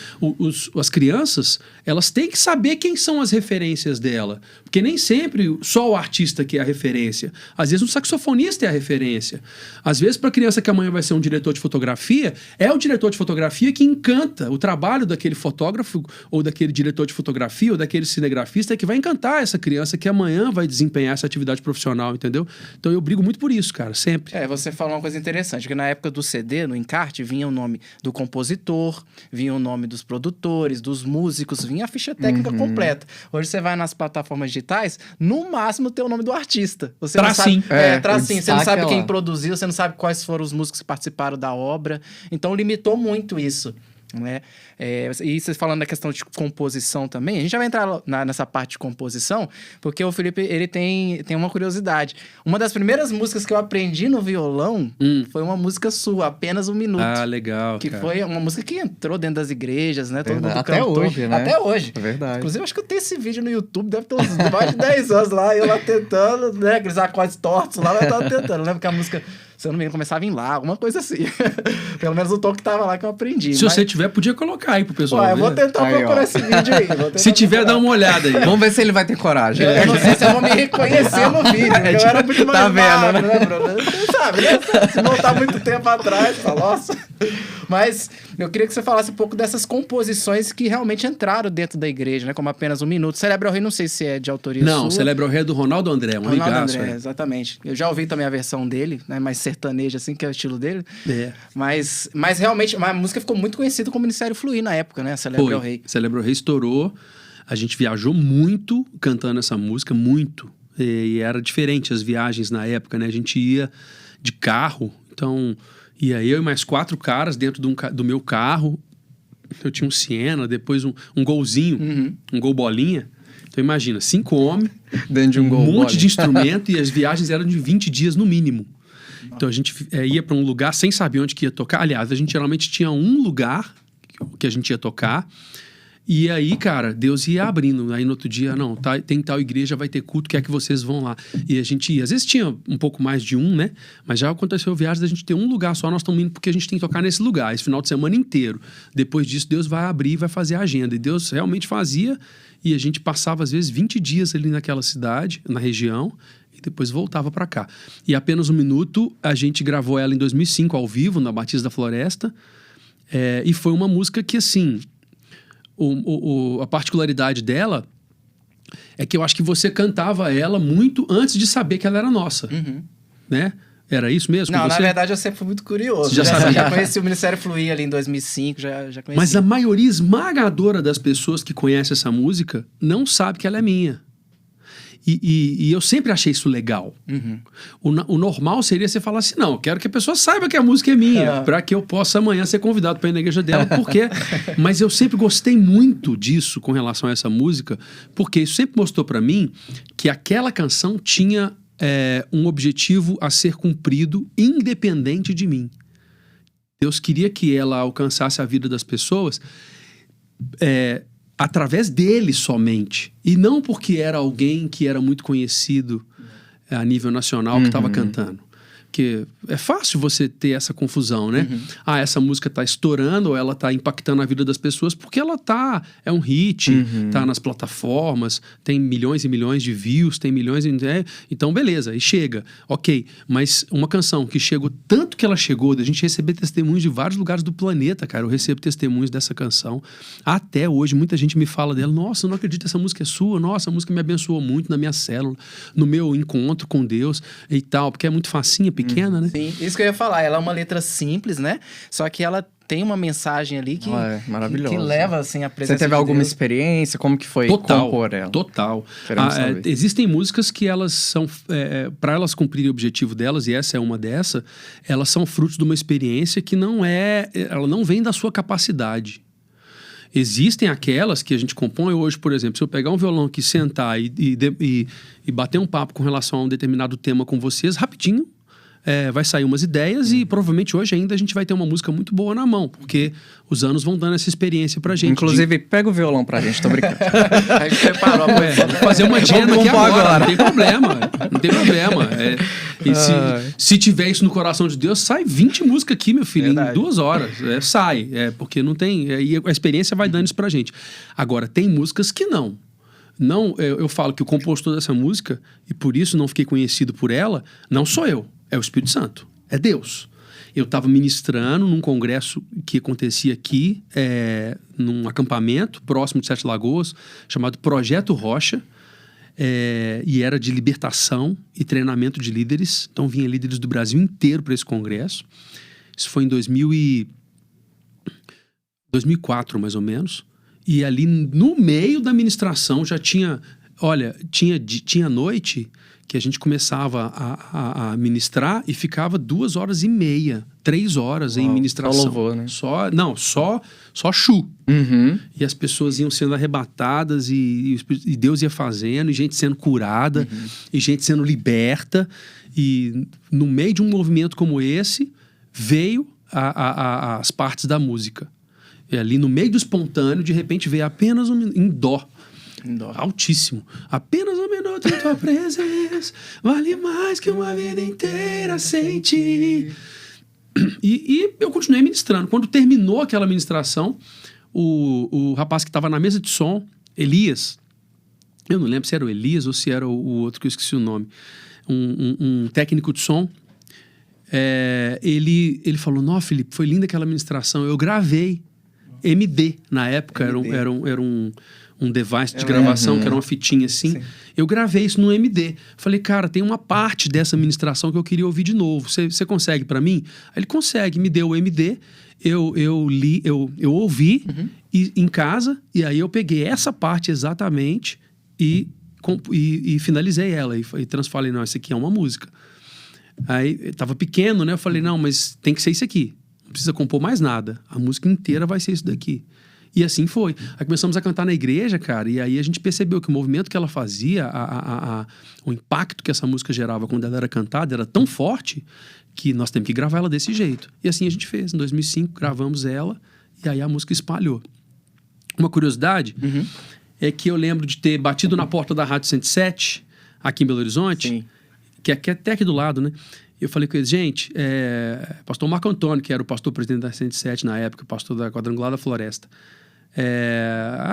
as crianças, elas têm que saber quem são as referências dela. Porque nem sempre só o artista que é a referência. Às vezes o saxofonista é a referência. Às vezes, para a criança que amanhã vai ser um diretor de fotografia, é o diretor de fotografia que encanta o trabalho daquele fotógrafo, ou daquele diretor de fotografia, ou daquele cinegrafista, que vai encantar essa criança que amanhã vai desempenhar essa atividade profissional, entendeu? Então eu brigo muito por isso, cara, sempre. Você falou uma coisa interessante, que na época do CD, no encarte, vinha o nome do compositor, vinha o nome dos produtores, dos músicos, vinha a ficha técnica completa. Hoje você vai nas plataformas digitais, no máximo tem o nome do artista. Você Tracinho. não sabe, tracinho. Você não destaque sabe é quem lá. produziu, você não sabe quais foram os músicos que participaram da obra. Então limitou muito isso. Né? E você falando da questão de composição também, a gente já vai entrar nessa parte de composição, porque o Felipe, ele tem uma curiosidade. Uma das primeiras músicas que eu aprendi no violão foi uma música sua, Apenas um Minuto. Ah, legal, Que cara. foi uma música que entrou dentro das igrejas, né? Todo mundo Até cantou. hoje, né? Até hoje. É verdade. Inclusive, acho que eu tenho esse vídeo no YouTube, deve ter uns mais de 10 anos lá, eu lá tentando, né? Aqueles acordes tortos lá, eu tava tentando. Eu lembro que a música, se eu não me engano, começava em Lá, alguma coisa assim. Pelo menos o tom que tava lá que eu aprendi. Se você tiver, podia colocar aí pro pessoal. Ué, eu vou tentar Aí, procurar ó. esse vídeo aí. Vou tentar Se tiver, procurar. dá uma olhada aí. Vamos ver se ele vai ter coragem. Eu não sei se eu vou me reconhecer no vídeo, porque eu era muito mais Tá vendo, magro, né, Bruno? Você sabe, né? Se não tá muito tempo atrás, fala, nossa. Mas eu queria que você falasse um pouco dessas composições que realmente entraram dentro da igreja, né? Como Apenas um Minuto. Celebra o Rei, não sei se é de autoria Não, sua. Celebra o Rei do Ronaldo André, um Ronaldo ligaço. André, exatamente. Eu já ouvi também a versão dele, né? Mais sertaneja, assim, que é o estilo dele. Mas realmente, a música ficou muito conhecida como Ministério Fluir na época, né? Celebra o Rei. Celebra o Rei estourou. A gente viajou muito cantando essa música, muito. E era diferente as viagens na época, né? A gente ia de carro, então ia eu e mais 4 caras dentro do meu carro. Eu tinha um Siena, depois um golzinho, um gol bolinha. Então imagina, 5 homens, Dentro de um gol monte bola. de instrumento e as viagens eram de 20 dias no mínimo. Então a gente ia para um lugar sem saber onde que ia tocar. Aliás, a gente geralmente tinha um lugar que a gente ia tocar. E aí, cara, Deus ia abrindo. Aí no outro dia, não, tem tal igreja, vai ter culto, quer que vocês vão lá. E a gente ia. Às vezes tinha um pouco mais de um, né? Mas já aconteceu viagens da gente ter um lugar só, nós estamos indo porque a gente tem que tocar nesse lugar, esse final de semana inteiro. Depois disso, Deus vai abrir e vai fazer a agenda. E Deus realmente fazia. E a gente passava, às vezes, 20 dias ali naquela cidade, na região, e depois voltava para cá. E Apenas um Minuto, a gente gravou ela em 2005, ao vivo, na Batista da Floresta. E foi uma música que, assim... a particularidade dela é que eu acho que você cantava ela muito antes de saber que ela era nossa, né? Era isso mesmo? Não, com você? na verdade eu sempre fui muito curioso. Você já sabia? Já conheci o Ministério Fluir ali em 2005, já conheci. Mas a maioria esmagadora das pessoas que conhecem essa música não sabe que ela é minha. E eu sempre achei isso legal. O normal seria você falar assim, não, eu quero que a pessoa saiba que a música é minha, para que eu possa amanhã ser convidado para ir na igreja dela, porque... Mas eu sempre gostei muito disso com relação a essa música, porque isso sempre mostrou para mim que aquela canção tinha um objetivo a ser cumprido independente de mim. Deus queria que ela alcançasse a vida das pessoas... através dele somente. E não porque era alguém que era muito conhecido a nível nacional que estava cantando. Porque é fácil você ter essa confusão, né? Ah, essa música tá estourando ou ela tá impactando a vida das pessoas porque ela é um hit, tá nas plataformas, tem milhões e milhões de views, tem milhões... Então, beleza, e chega. Ok, mas uma canção que chegou tanto que ela chegou, da gente receber testemunhos de vários lugares do planeta, cara. Eu recebo testemunhos dessa canção. Até hoje, muita gente me fala dela. Nossa, eu não acredito, essa música é sua. Nossa, a música me abençoou muito na minha célula, no meu encontro com Deus e tal. Porque é muito facinha, pequena, né? Sim, isso que eu ia falar. Ela é uma letra simples, né? Só que ela tem uma mensagem ali que, maravilhosa. que leva, assim, a presença Você teve de alguma Deus. experiência? Como que foi compor ela? Total. Queremos saber. Existem músicas que elas são, para elas cumprirem o objetivo delas, e essa é uma dessa, elas são frutos de uma experiência que ela não vem da sua capacidade. Existem aquelas que a gente compõe hoje, por exemplo, se eu pegar um violão aqui, sentar e bater um papo com relação a um determinado tema com vocês, rapidinho, vai sair umas ideias e provavelmente hoje ainda a gente vai ter uma música muito boa na mão, porque os anos vão dando essa experiência pra gente. Inclusive, pega o violão pra gente, tô brincando. A gente preparou. Vou fazer uma jam aqui agora, não tem problema. Não tem problema. Se tiver isso no coração de Deus, sai 20 músicas aqui, meu filho, Verdade. em 2 horas. Sai, porque não tem... E a experiência vai dando isso pra gente. Agora, tem músicas que não. Não, eu falo que o compositor dessa música, e por isso não fiquei conhecido por ela, não sou eu. É o Espírito Santo, é Deus. Eu estava ministrando num congresso que acontecia aqui, num acampamento próximo de Sete Lagoas, chamado Projeto Rocha, e era de libertação e treinamento de líderes. Então vinha líderes do Brasil inteiro para esse congresso. Isso foi em 2004, mais ou menos. E ali no meio da ministração já tinha... Olha, tinha noite que a gente começava a ministrar e ficava 2h30, 3 horas em ministração. Só louvor, né? Só chu. Uhum. E as pessoas iam sendo arrebatadas e Deus ia fazendo, e gente sendo curada, e gente sendo liberta. E no meio de um movimento como esse, veio as partes da música. E ali no meio do espontâneo, de repente veio apenas em dó. Altíssimo. Apenas um minuto em tua presença vale mais que uma vida inteira sem ti. E eu continuei ministrando. Quando terminou aquela ministração, o rapaz que estava na mesa de som, Elias, eu não lembro se era o Elias ou se era o outro que eu esqueci o nome, um técnico de som, ele falou: "Não, Felipe, foi linda aquela ministração, eu gravei MD na época, era um device de gravação, que era uma fitinha assim. Sim. Eu gravei isso no MD. Falei, cara, tem uma parte dessa ministração que eu queria ouvir de novo. Você consegue pra mim? Aí ele consegue, me deu o MD, eu ouvi em casa, e aí eu peguei essa parte exatamente e finalizei ela. E falei, não, isso aqui é uma música. Aí, eu tava pequeno, né? Eu falei, não, mas tem que ser isso aqui. Não precisa compor mais nada. A música inteira vai ser isso daqui. E assim foi. Aí começamos a cantar na igreja, cara, e aí a gente percebeu que o movimento que ela fazia, o impacto que essa música gerava quando ela era cantada, era tão forte que nós temos que gravar ela desse jeito. E assim a gente fez. Em 2005, gravamos ela, e aí a música espalhou. Uma curiosidade é que eu lembro de ter batido na porta da Rádio 107, aqui em Belo Horizonte, Sim. que é até aqui do lado, né? Eu falei com eles, gente, pastor Marco Antônio, que era o pastor presidente da 107 na época, pastor da Quadrangular da Floresta.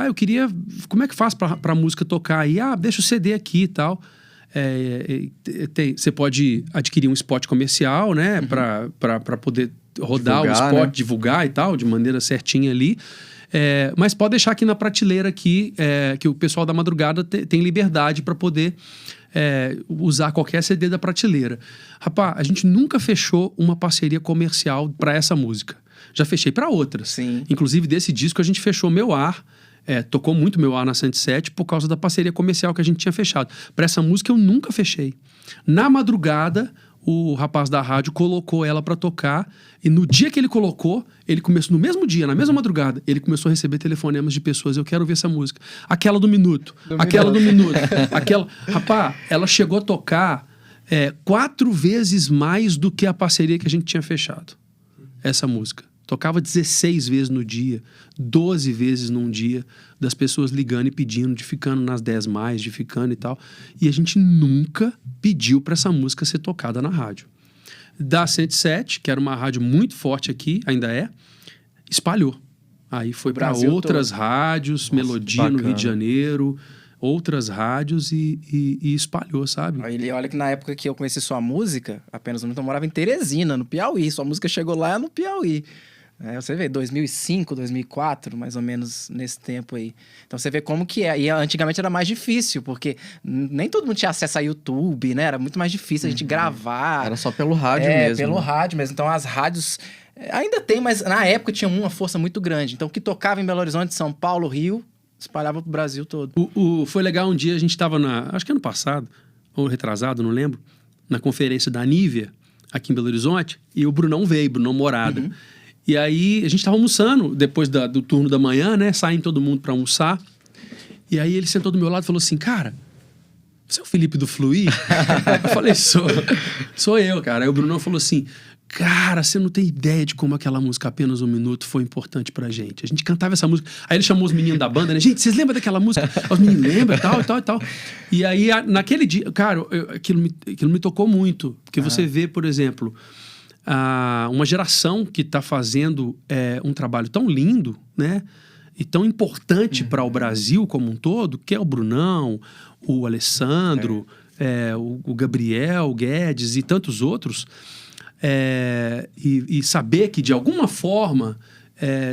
Eu queria... Como é que faz pra música tocar aí? Deixa o CD aqui e tal. Você pode adquirir um spot comercial, né? Pra poder rodar divulgar, o spot, né? Divulgar e tal, de maneira certinha ali. Mas pode deixar aqui na prateleira aqui, que o pessoal da madrugada tem liberdade para poder usar qualquer CD da prateleira. Rapaz, a gente nunca fechou uma parceria comercial para essa música. Já fechei para outras. Sim. Inclusive, desse disco a gente fechou Meu Ar. Tocou muito Meu Ar na 107 por causa da parceria comercial que a gente tinha fechado. Para essa música eu nunca fechei. Na madrugada, o rapaz da rádio colocou ela para tocar, e no dia que ele colocou, ele começou, no mesmo dia, na mesma madrugada, ele começou a receber telefonemas de pessoas: eu quero ouvir essa música. Aquela do minuto. Aquela do minuto. Rapaz, ela chegou a tocar 4 vezes mais do que a parceria que a gente tinha fechado. Essa música. Tocava 16 vezes no dia, 12 vezes num dia, das pessoas ligando e pedindo, de ficando nas 10 mais, de ficando e tal. E a gente nunca pediu para essa música ser tocada na rádio. Da 107, que era uma rádio muito forte aqui, ainda espalhou. Aí foi para outras rádios, Nossa, Melodia no bacana. Rio de Janeiro, outras rádios e espalhou, sabe? Olha que na época que eu conheci sua música, Apenas um Minuto, eu morava em Teresina, no Piauí. Sua música chegou lá no Piauí. Você vê, 2005, 2004, mais ou menos nesse tempo aí. Então você vê como que é. E antigamente era mais difícil, porque nem todo mundo tinha acesso a YouTube, né? Era muito mais difícil a gente gravar. Era só pelo rádio mesmo. Pelo né? rádio mesmo. Então as rádios Ainda tem, mas na época tinha uma força muito grande. Então, o que tocava em Belo Horizonte, São Paulo, Rio, espalhava pro Brasil todo. Foi legal um dia, a gente estava acho que ano passado, ou retrasado, não lembro, na conferência da Nívia, aqui em Belo Horizonte, e o Brunão veio, Brunão Morada. E aí, a gente estava almoçando, depois do turno da manhã, né? Saindo todo mundo para almoçar. E aí, ele sentou do meu lado e falou assim, cara, você é o Felipe do Fluir? Eu falei, sou eu, cara. Aí o Brunão falou assim, cara, você não tem ideia de como aquela música Apenas um Minuto foi importante pra gente. A gente cantava essa música. Aí ele chamou os meninos da banda, né? Gente, vocês lembram daquela música? Os meninos lembram, tal. E aí, naquele dia, cara, aquilo me tocou muito. Porque você vê, por exemplo, uma geração que tá fazendo um trabalho tão lindo, né? E tão importante para o Brasil como um todo, que é o Brunão, o Alessandro, o Gabriel, o Guedes e tantos outros. E saber que, de alguma forma,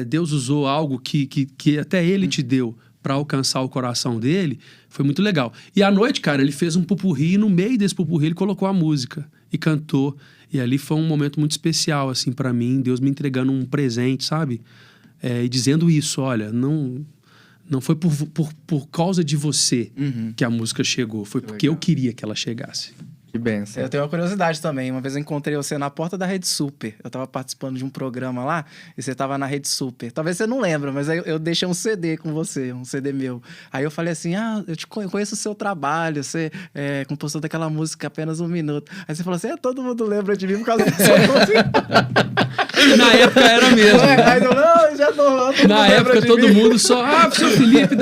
Deus usou algo que até ele te deu para alcançar o coração dele, foi muito legal. E à noite, cara, ele fez um pupurri e no meio desse pupurri ele colocou a música e cantou. E ali foi um momento muito especial, assim, para mim, Deus me entregando um presente, sabe? E dizendo isso, olha, não foi por causa de você que a música chegou, foi porque eu queria que ela chegasse. Que benção. Eu tenho uma curiosidade também. Uma vez eu encontrei você na porta da Rede Super. Eu tava participando de um programa lá e você tava na Rede Super. Talvez você não lembre, mas aí eu deixei um CD com você, um CD meu. Aí eu falei assim, eu conheço o seu trabalho, você é compositor daquela música Apenas um Minuto. Aí você falou assim, todo mundo lembra de mim por causa dessa música. Na época era mesmo. Aí eu, não, já tô. Na época todo mundo só, seu Felipe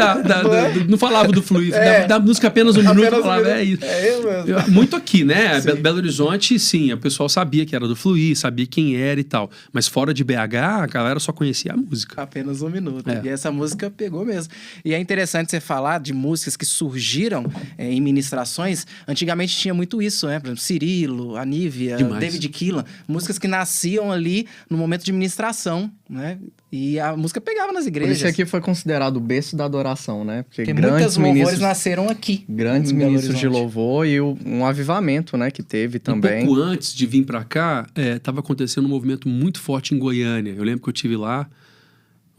não falava do Fluir, da música Apenas um Minuto, falava, é isso. É eu mesmo. Muito aqui, né? Belo Horizonte, sim, o pessoal sabia que era do Fluir, sabia quem era e tal. Mas fora de BH, a galera só conhecia a música. Apenas um Minuto. E essa música pegou mesmo. E é interessante você falar de músicas que surgiram em ministrações. Antigamente tinha muito isso, né? Por exemplo, Cirilo, Anívia, David Keelan. Músicas que nasciam ali no momento de ministração, né? E a música pegava nas igrejas. Por isso aqui foi considerado o berço da adoração, né? Porque muitas louvores nasceram aqui. Grandes ministros de louvor e um avivamento, né? Que teve também. Um pouco antes de vir pra cá, tava acontecendo um movimento muito forte em Goiânia. Eu lembro que eu tive lá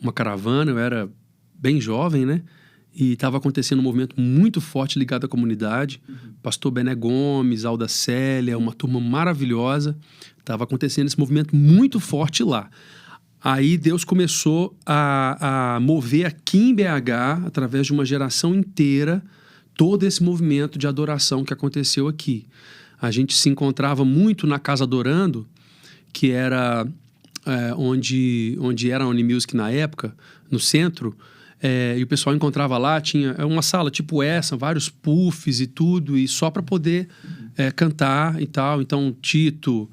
uma caravana, eu era bem jovem, né? E estava acontecendo um movimento muito forte ligado à comunidade. Pastor Bené Gomes, Alda Célia, uma turma maravilhosa. Estava acontecendo esse movimento muito forte lá. Aí Deus começou a mover aqui em BH, através de uma geração inteira, todo esse movimento de adoração que aconteceu aqui. A gente se encontrava muito na Casa Adorando, que era onde era a Unimusic na época, no centro, e o pessoal encontrava lá, tinha uma sala tipo essa, vários puffs e tudo, e só para poder cantar e tal. Então, Tito...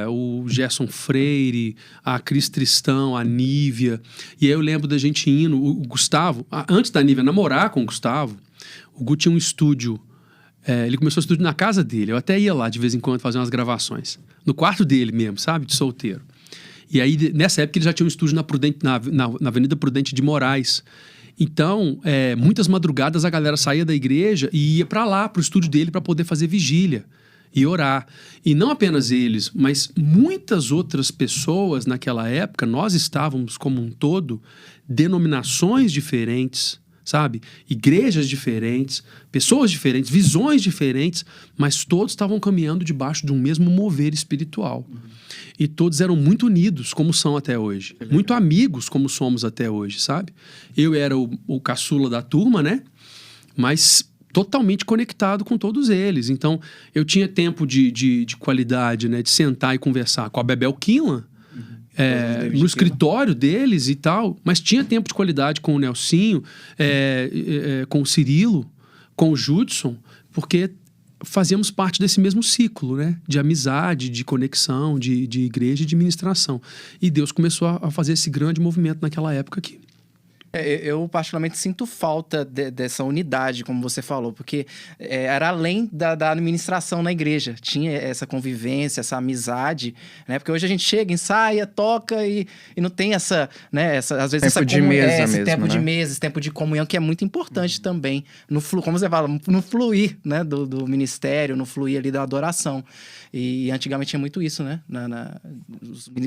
o Gerson Freire, a Cris Tristão, a Nívia. E aí eu lembro da gente indo, o Gustavo, antes da Nívia namorar com o Gustavo, o Gu tinha um estúdio, ele começou o estúdio na casa dele, eu até ia lá de vez em quando fazer umas gravações, no quarto dele mesmo, sabe, de solteiro. E aí nessa época ele já tinha um estúdio na Avenida Prudente de Moraes. Então, muitas madrugadas a galera saía da igreja e ia para lá, pro estúdio dele, para poder fazer vigília e orar. E não apenas eles, mas muitas outras pessoas naquela época, nós estávamos como um todo, denominações diferentes, sabe? Igrejas diferentes, pessoas diferentes, visões diferentes, mas todos estavam caminhando debaixo de um mesmo mover espiritual. E todos eram muito unidos, como são até hoje. Muito amigos, como somos até hoje, sabe? Eu era o caçula da turma, né? Mas totalmente conectado com todos eles. Então, eu tinha tempo de qualidade, né? De sentar e conversar com a Bebel Keelan, no escritório deles e tal, mas tinha tempo de qualidade com o Nelsinho, com o Cirilo, com o Judson, porque fazíamos parte desse mesmo ciclo, né? De amizade, de conexão, de igreja e de ministração. E Deus começou a fazer esse grande movimento naquela época aqui. Eu particularmente sinto falta dessa unidade, como você falou, porque era além da administração na igreja. Tinha essa convivência, essa amizade, né? Porque hoje a gente chega, ensaia, toca e não tem essa, né? Às vezes Tempo de mesa esse mesmo, tempo de né? mesa, esse tempo de comunhão, que é muito importante também, como você fala, no fluir, né? do ministério, no fluir ali da adoração. E antigamente tinha muito isso, né?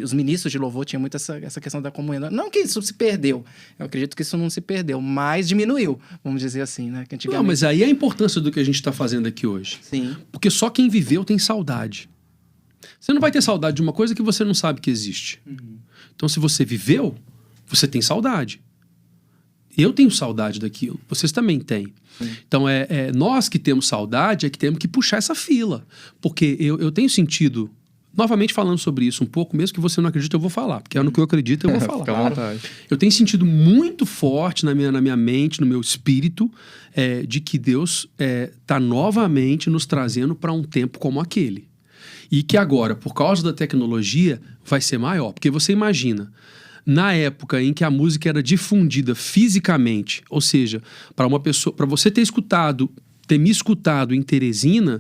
Os ministros de louvor tinham muito essa questão da comunhão. Não que isso se perdeu, eu acredito que isso não se perdeu, mas diminuiu, vamos dizer assim, né? Que antigamente... Não, mas aí é a importância do que a gente está fazendo aqui hoje. Sim. Porque só quem viveu tem saudade. Você não vai ter saudade de uma coisa que você não sabe que existe. Então, se você viveu, você tem saudade. Eu tenho saudade daquilo, vocês também têm. Então, nós que temos saudade é que temos que puxar essa fila. Porque eu tenho sentido, novamente falando sobre isso um pouco, mesmo que você não acredite, eu vou falar. Porque é no que eu acredito, eu vou falar. Fica à vontade. Eu tenho sentido muito forte na minha mente, no meu espírito, de que Deus está novamente nos trazendo para um tempo como aquele. E que agora, por causa da tecnologia, vai ser maior. Porque você imagina, na época em que a música era difundida fisicamente, ou seja, para uma pessoa, para você ter me escutado em Teresina,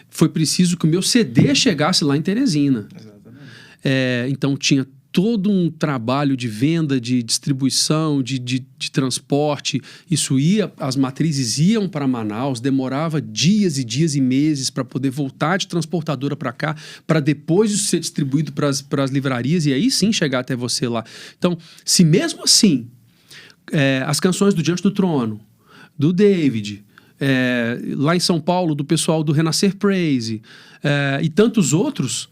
foi preciso que o meu CD chegasse lá em Teresina. Exatamente. Então tinha todo um trabalho de venda, de distribuição, de transporte. Isso as matrizes iam para Manaus, demorava dias e dias e meses para poder voltar de transportadora para cá, para depois isso ser distribuído para as livrarias e aí sim chegar até você lá. Então, se mesmo assim as canções do Diante do Trono, do David, lá em São Paulo, do pessoal do Renascer Praise e tantos outros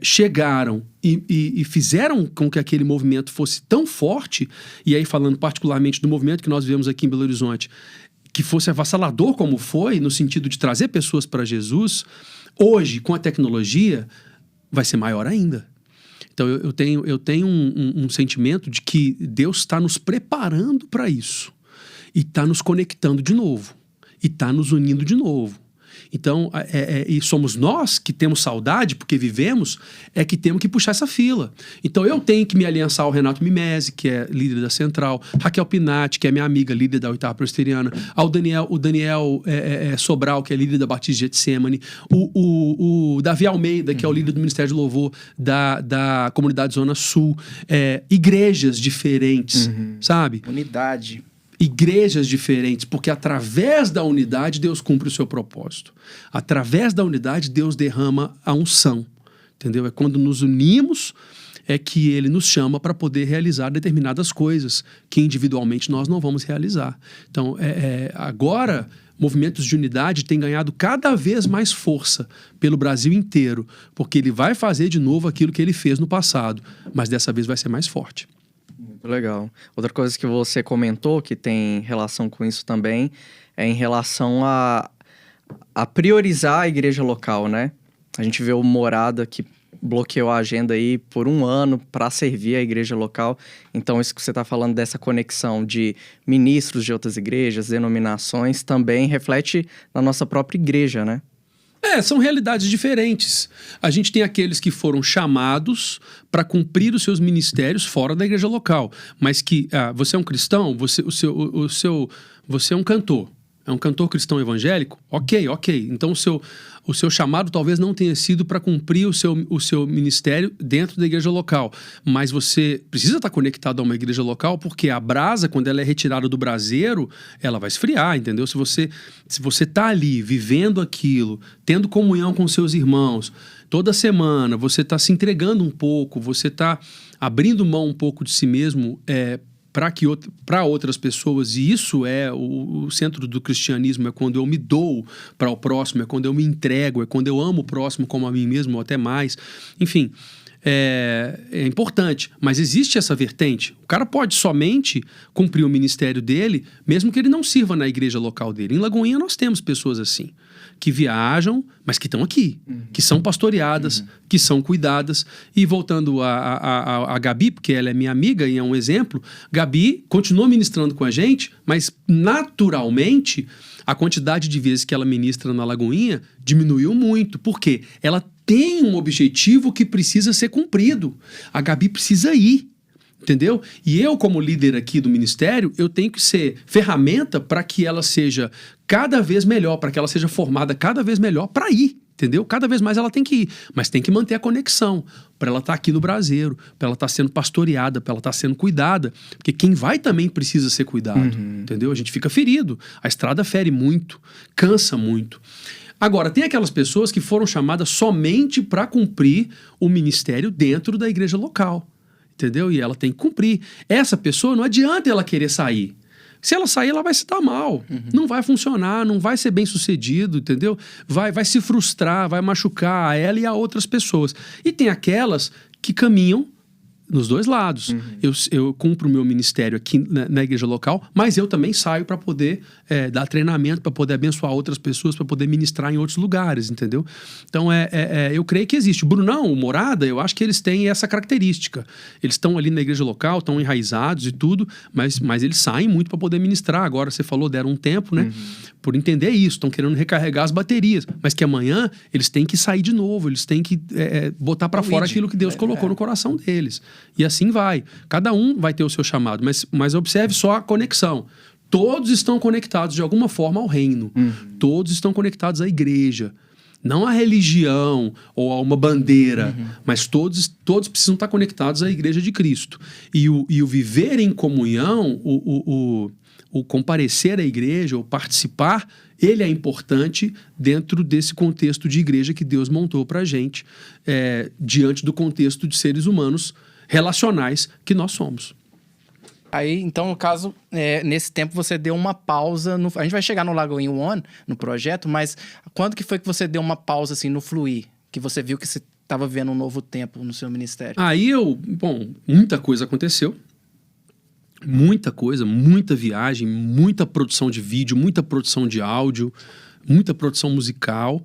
chegaram e fizeram com que aquele movimento fosse tão forte, e aí falando particularmente do movimento que nós vivemos aqui em Belo Horizonte, que fosse avassalador como foi, no sentido de trazer pessoas para Jesus, hoje, com a tecnologia, vai ser maior ainda. Então eu tenho um sentimento de que Deus está nos preparando para isso, e está nos conectando de novo, e está nos unindo de novo. Então, e somos nós que temos saudade, porque vivemos, que temos que puxar essa fila. Então, eu tenho que me aliançar ao Renato Mimesi, que é líder da Central, Raquel Pinatti, que é minha amiga, líder da Oitava Presbiteriana, ao Daniel Sobral, que é líder da Batista de Getsemane, o Davi Almeida, que é o líder do Ministério de Louvor da Comunidade Zona Sul, igrejas diferentes, sabe? Unidade. Igrejas diferentes, porque através da unidade Deus cumpre o seu propósito. Através da unidade Deus derrama a unção, entendeu? É quando nos unimos que Ele nos chama para poder realizar determinadas coisas que individualmente nós não vamos realizar. Então, agora, movimentos de unidade têm ganhado cada vez mais força pelo Brasil inteiro, porque Ele vai fazer de novo aquilo que Ele fez no passado, mas dessa vez vai ser mais forte. Muito legal. Outra coisa que você comentou, que tem relação com isso também, é em relação a priorizar a igreja local, né? A gente vê o Morada que bloqueou a agenda aí por 1 ano para servir a igreja local. Então, isso que você está falando dessa conexão de ministros de outras igrejas, denominações, também reflete na nossa própria igreja, né? São realidades diferentes. A gente tem aqueles que foram chamados para cumprir os seus ministérios fora da igreja local. Mas que você é um cristão, você é um cantor. É um cantor cristão evangélico? Ok. Então o seu chamado talvez não tenha sido para cumprir o seu ministério dentro da igreja local. Mas você precisa estar conectado a uma igreja local, porque a brasa, quando ela é retirada do braseiro, ela vai esfriar, entendeu? Se você está ali, vivendo aquilo, tendo comunhão com seus irmãos, toda semana você está se entregando um pouco, você está abrindo mão um pouco de si mesmo, para outras pessoas, e isso é o centro do cristianismo, é quando eu me dou para o próximo, é quando eu me entrego, é quando eu amo o próximo como a mim mesmo, ou até mais. Enfim, é importante, mas existe essa vertente. O cara pode somente cumprir o ministério dele, mesmo que ele não sirva na igreja local dele. Em Lagoinha nós temos pessoas assim, que viajam, mas que estão aqui, que são pastoreadas, que são cuidadas. E voltando a Gabi, porque ela é minha amiga e é um exemplo, Gabi continua ministrando com a gente, mas naturalmente a quantidade de vezes que ela ministra na Lagoinha diminuiu muito. Por quê? Ela tem um objetivo que precisa ser cumprido. A Gabi precisa ir. Entendeu? E eu, como líder aqui do ministério, eu tenho que ser ferramenta para que ela seja cada vez melhor, para que ela seja formada cada vez melhor para ir. Entendeu? Cada vez mais ela tem que ir, mas tem que manter a conexão para ela estar aqui no Braseiro, para ela estar sendo pastoreada, para ela estar sendo cuidada, porque quem vai também precisa ser cuidado, entendeu? A gente fica ferido, a estrada fere muito, cansa muito. Agora, tem aquelas pessoas que foram chamadas somente para cumprir o ministério dentro da igreja local, entendeu? E ela tem que cumprir. Essa pessoa, não adianta ela querer sair. Se ela sair, ela vai se dar mal. Não vai funcionar, não vai ser bem sucedido, entendeu? Vai se frustrar, vai machucar a ela e a outras pessoas. E tem aquelas que caminham nos dois lados. Eu cumpro o meu ministério aqui na igreja local, mas eu também saio para poder dar treinamento, para poder abençoar outras pessoas, para poder ministrar em outros lugares, entendeu? Então, eu creio que existe. O Brunão, o Morada, eu acho que eles têm essa característica. Eles estão ali na igreja local, estão enraizados e tudo, mas eles saem muito para poder ministrar. Agora, você falou, deram um tempo, né? Por entender isso, estão querendo recarregar as baterias, mas que amanhã eles têm que sair de novo, eles têm que botar para fora aquilo que Deus colocou no coração deles. E assim vai. Cada um vai ter o seu chamado, mas observe só a conexão. Todos estão conectados de alguma forma ao reino. Todos estão conectados à igreja. Não à religião ou a uma bandeira, mas todos precisam estar conectados à igreja de Cristo. E o viver em comunhão, o comparecer à igreja, ou participar, ele é importante dentro desse contexto de igreja que Deus montou pra gente, diante do contexto de seres humanos relacionais que nós somos. Aí, então, no caso, nesse tempo você deu uma pausa. A gente vai chegar no Lagoinha One, no projeto, mas quando que foi que você deu uma pausa, assim, no fluir? Que você viu que você estava vivendo um novo tempo no seu ministério? Aí muita coisa aconteceu. Muita coisa, muita viagem, muita produção de vídeo, muita produção de áudio, muita produção musical.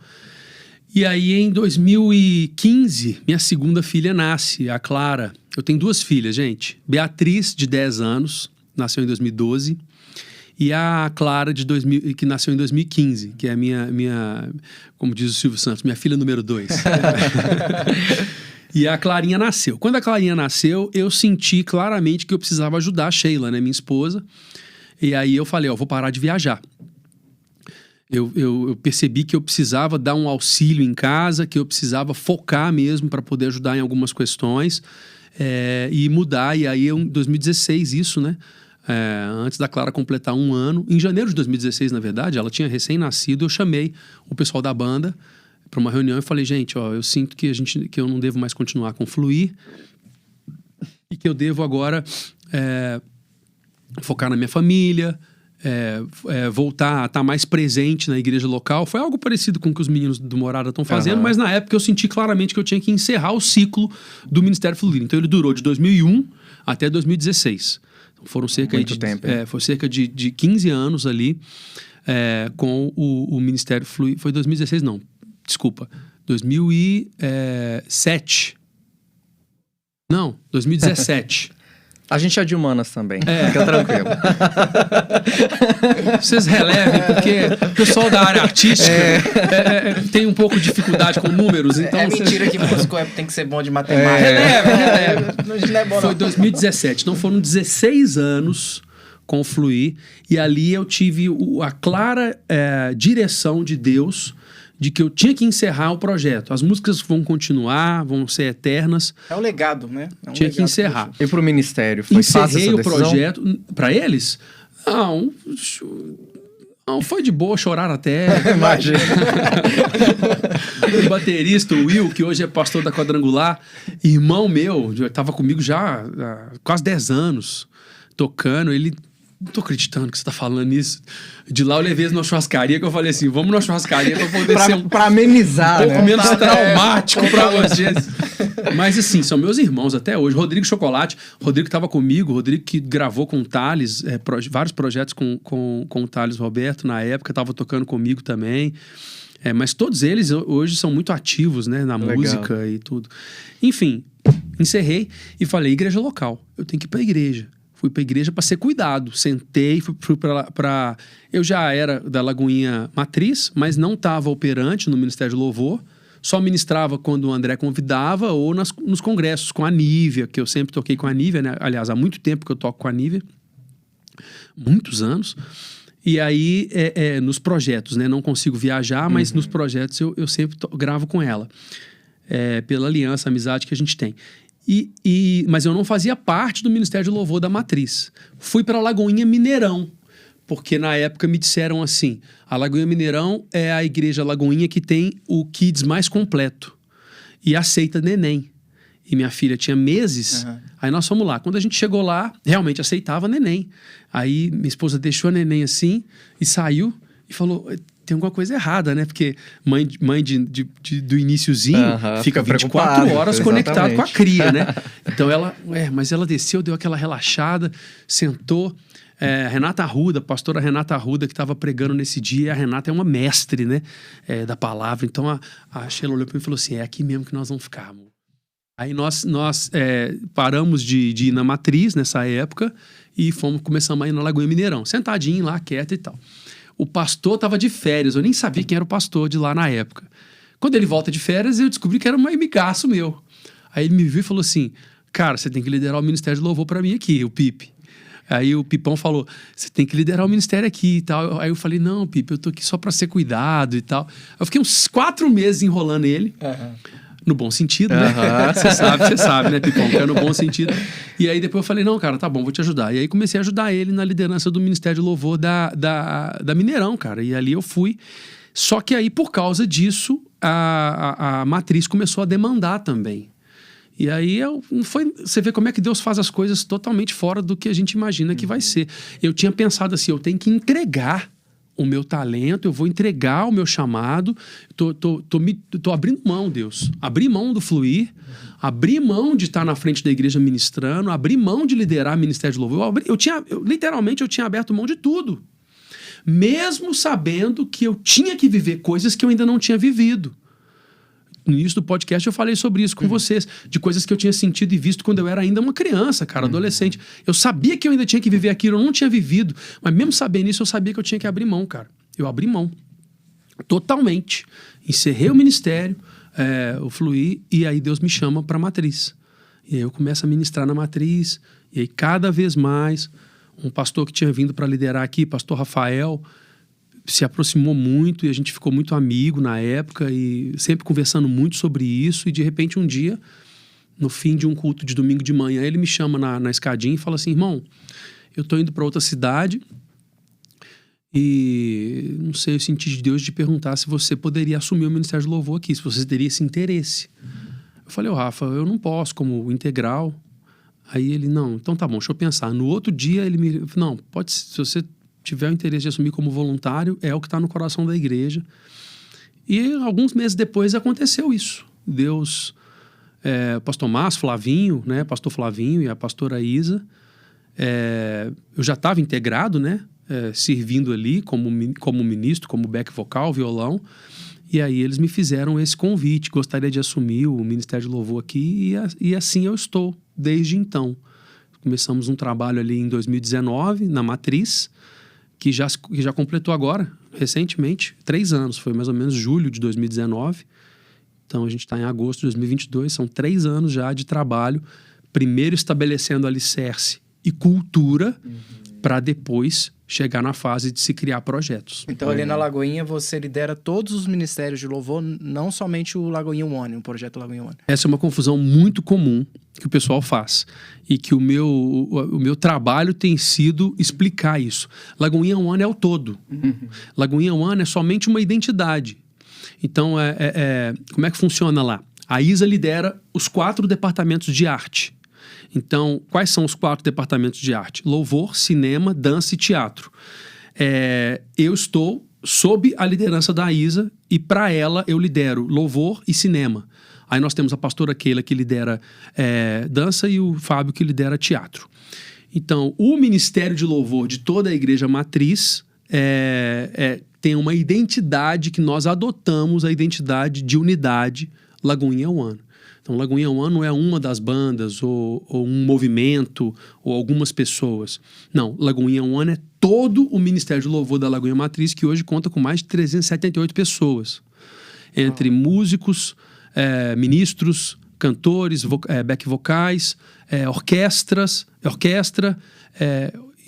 E aí, em 2015, minha segunda filha nasce, a Clara. Eu tenho 2 filhas, gente. Beatriz, de 10 anos, nasceu em 2012. E a Clara, que nasceu em 2015, que é a minha, como diz o Silvio Santos, minha filha número 2. E a Clarinha nasceu. Quando a Clarinha nasceu, eu senti claramente que eu precisava ajudar a Sheila, né, minha esposa. E aí eu falei, vou parar de viajar. Eu percebi que eu precisava dar um auxílio em casa, que eu precisava focar mesmo para poder ajudar em algumas questões e mudar. E aí, em 2016, isso, né? Antes da Clara completar 1 ano, em janeiro de 2016, na verdade, ela tinha recém-nascido, eu chamei o pessoal da banda para uma reunião e falei, gente, eu sinto que eu não devo mais continuar com o Fluir e que eu devo agora focar na minha família, voltar a estar mais presente na igreja local. Foi algo parecido com o que os meninos do Morada estão fazendo, mas na época eu senti claramente que eu tinha que encerrar o ciclo do Ministério Fluir. Então ele durou de 2001 até 2016. Então, foram cerca foi cerca de 15 anos ali com o Ministério Fluir. Foi 2016, não. Desculpa. 2007. Não, 2017. A gente é de humanas também, fica tranquilo. Vocês relevem, porque o pessoal da área artística tem um pouco de dificuldade com números. Então mentira que músico tem que ser bom de matemática. Releve. Não é bom, Foi 2017, então foram 16 anos com o Fluir, e ali eu tive a clara direção de Deus de que eu tinha que encerrar o projeto. As músicas vão continuar, vão ser eternas. É um legado, né? Tinha que encerrar. E pro ministério, foi fácil essa decisão? Encerrei o projeto. Para eles? Não, foi de boa, chorar até. Imagina. O baterista, o Will, que hoje é pastor da Quadrangular, irmão meu, estava comigo já há quase 10 anos, tocando, ele... Não tô acreditando que você tá falando isso. De lá eu levei eles numa churrascaria, que eu falei assim, vamos numa churrascaria pra poder ser pra amenizar, um pouco menos pra traumático pra vocês. Mas assim, são meus irmãos até hoje. Rodrigo Chocolate, Rodrigo tava comigo, Rodrigo que gravou com o Thales, vários projetos com o Thales Roberto na época, tava tocando comigo também. Mas todos eles hoje são muito ativos, né, na música e tudo. Enfim, encerrei e falei, igreja local, eu tenho que ir pra igreja. Fui pra igreja para ser cuidado. Sentei, fui pra... Eu já era da Lagoinha Matriz, mas não estava operante no Ministério de Louvor. só ministrava quando o André convidava ou nos congressos com a Nívia, que eu sempre toquei com a Nívia, né? Aliás, há muito tempo que eu toco com a Nívia. Muitos anos. E aí, nos projetos, né? Não consigo viajar, mas nos projetos eu sempre gravo com ela. Pela aliança, amizade que a gente tem. Mas eu não fazia parte do Ministério de Louvor da Matriz. Fui para Lagoinha Mineirão, porque na época me disseram assim, a Lagoinha Mineirão é a igreja Lagoinha que tem o Kids mais completo e aceita neném. E minha filha tinha meses, aí nós fomos lá. Quando a gente chegou lá, realmente aceitava neném. Aí minha esposa deixou a neném assim e saiu e falou... Tem alguma coisa errada, né? Porque mãe do iniciozinho fica 24 horas conectado com a cria, né? Então ela... mas ela desceu, deu aquela relaxada, sentou. Renata Arruda, pastora Renata Arruda, que estava pregando nesse dia. E a Renata é uma mestre, né? Da palavra. Então a Sheila olhou para mim e falou assim, é aqui mesmo que nós vamos ficar, amor. Aí nós paramos de ir na Matriz nessa época e começamos a ir na Lagoinha Mineirão. Sentadinho lá, quieto e tal. O pastor estava de férias, eu nem sabia quem era o pastor de lá na época. Quando ele volta de férias, eu descobri que era um amigaço meu. Aí ele me viu e falou assim, cara, você tem que liderar o Ministério de Louvor para mim aqui, o Pipe. Aí o Pipão falou, você tem que liderar o ministério aqui e tal. Aí eu falei, não, Pipe, eu tô aqui só para ser cuidado e tal. Eu fiquei uns 4 meses enrolando ele. No bom sentido, né? Você sabe, né, Pipão? Que é no bom sentido. E aí depois eu falei, não, cara, tá bom, vou te ajudar. E aí comecei a ajudar ele na liderança do Ministério de Louvor da Mineirão, cara. E ali eu fui. Só que aí, por causa disso, a Matriz começou a demandar também. E aí você vê como é que Deus faz as coisas totalmente fora do que a gente imagina que vai ser. Eu tinha pensado assim, eu tenho que entregar o meu talento, eu vou entregar o meu chamado, tô abrindo mão, Deus. Abrir mão do fluir, abrir mão de estar na frente da igreja ministrando, abrir mão de liderar o Ministério de Louvor. Literalmente, eu tinha aberto mão de tudo. Mesmo sabendo que eu tinha que viver coisas que eu ainda não tinha vivido. No início do podcast eu falei sobre isso com vocês, de coisas que eu tinha sentido e visto quando eu era ainda uma criança, cara, adolescente. Eu sabia que eu ainda tinha que viver aquilo, eu não tinha vivido, mas mesmo sabendo isso, eu sabia que eu tinha que abrir mão, cara. Eu abri mão. Totalmente. Encerrei o ministério, o Fluir, e aí Deus me chama para a Matriz. E aí eu começo a ministrar na Matriz, e aí cada vez mais, um pastor que tinha vindo para liderar aqui, pastor Rafael, se aproximou muito e a gente ficou muito amigo na época e sempre conversando muito sobre isso. E de repente um dia, no fim de um culto de domingo de manhã, ele me chama na escadinha e fala assim, irmão, eu tô indo para outra cidade e não sei, eu senti de Deus de perguntar se você poderia assumir o Ministério de Louvor aqui, se você teria esse interesse. Eu falei, Rafa, eu não posso como integral. Aí ele, não, então tá bom, deixa eu pensar. No outro dia ele me... Não, pode, se você tiver o interesse de assumir como voluntário, é o que está no coração da igreja. E alguns meses depois aconteceu isso. Deus, o pastor Márcio, Flavinho, né, pastor Flavinho e a pastora Isa, eu já estava integrado, né, servindo ali como ministro, como back vocal, violão, e aí eles me fizeram esse convite, gostaria de assumir o Ministério de Louvor aqui, e assim eu estou, desde então. Começamos um trabalho ali em 2019, na Matriz, que já completou agora, recentemente, 3 anos, foi mais ou menos julho de 2019. Então a gente está em agosto de 2022, são 3 anos já de trabalho, primeiro estabelecendo alicerce e cultura, para depois chegar na fase de se criar projetos. Então ali na Lagoinha você lidera todos os ministérios de louvor, não somente o Lagoinha One, o projeto Lagoinha One. Essa é uma confusão muito comum que o pessoal faz e que o meu trabalho tem sido explicar isso. Lagoinha One é o todo. Lagoinha One é somente uma identidade. Então, como é que funciona lá? A Isa lidera os 4 departamentos de arte. Então, quais são os 4 departamentos de arte? Louvor, cinema, dança e teatro. Eu estou sob a liderança da Isa e para ela eu lidero louvor e cinema. Aí nós temos a pastora Keila que lidera dança e o Fábio que lidera teatro. Então, o Ministério de Louvor de toda a Igreja Matriz tem uma identidade que nós adotamos, a identidade de unidade Lagoinha One. Então, Lagoinha One não é uma das bandas, ou um movimento, ou algumas pessoas. Não, Lagoinha One é todo o Ministério de Louvor da Lagoinha Matriz, que hoje conta com mais de 378 pessoas. entre músicos, ministros, cantores, back vocais, orquestra,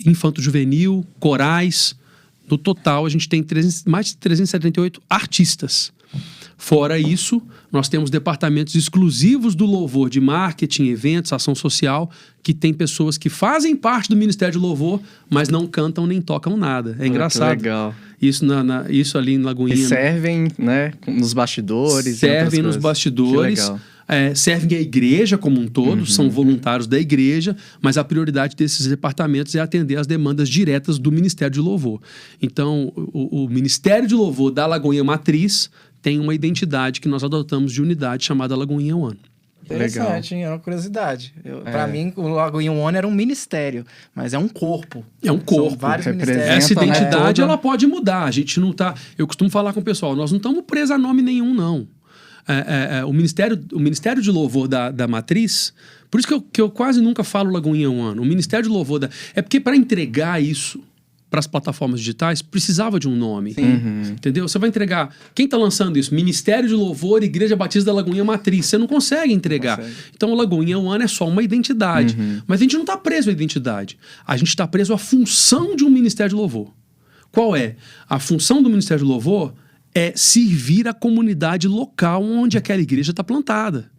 infanto-juvenil, corais. No total, a gente tem mais de 378 artistas. Fora isso, nós temos departamentos exclusivos do louvor, de marketing, eventos, ação social, que tem pessoas que fazem parte do Ministério de Louvor, mas não cantam nem tocam nada. É engraçado. Que legal. Isso ali em Lagoinha. E servem, né, nos bastidores. Servem nos bastidores. Que legal. Servem a igreja como um todo, são voluntários da igreja, mas a prioridade desses departamentos é atender às demandas diretas do Ministério de Louvor. Então, o Ministério de Louvor da Lagoinha Matriz tem uma identidade que nós adotamos de unidade chamada Lagoinha One. Interessante, hein? É uma curiosidade. Para mim, o Lagoinha One era um ministério, mas é um corpo. É um corpo. São vários Representa, ministérios. Essa identidade, né? ela pode mudar. A gente não tá... Eu costumo falar com o pessoal, nós não estamos presos a nome nenhum, não. O Ministério de Louvor da Matriz, por isso que eu quase nunca falo Lagoinha One. O Ministério de Louvor É porque para entregar isso para as plataformas digitais, precisava de um nome. Entendeu? Você vai entregar... Quem está lançando isso? Ministério de Louvor, Igreja Batista da Lagoinha Matriz. Você não consegue entregar. Então, o Lagoinha One é só uma identidade. Mas a gente não está preso à identidade. A gente está preso à função de um Ministério de Louvor. Qual é? A função do Ministério de Louvor é servir a comunidade local onde aquela igreja está plantada.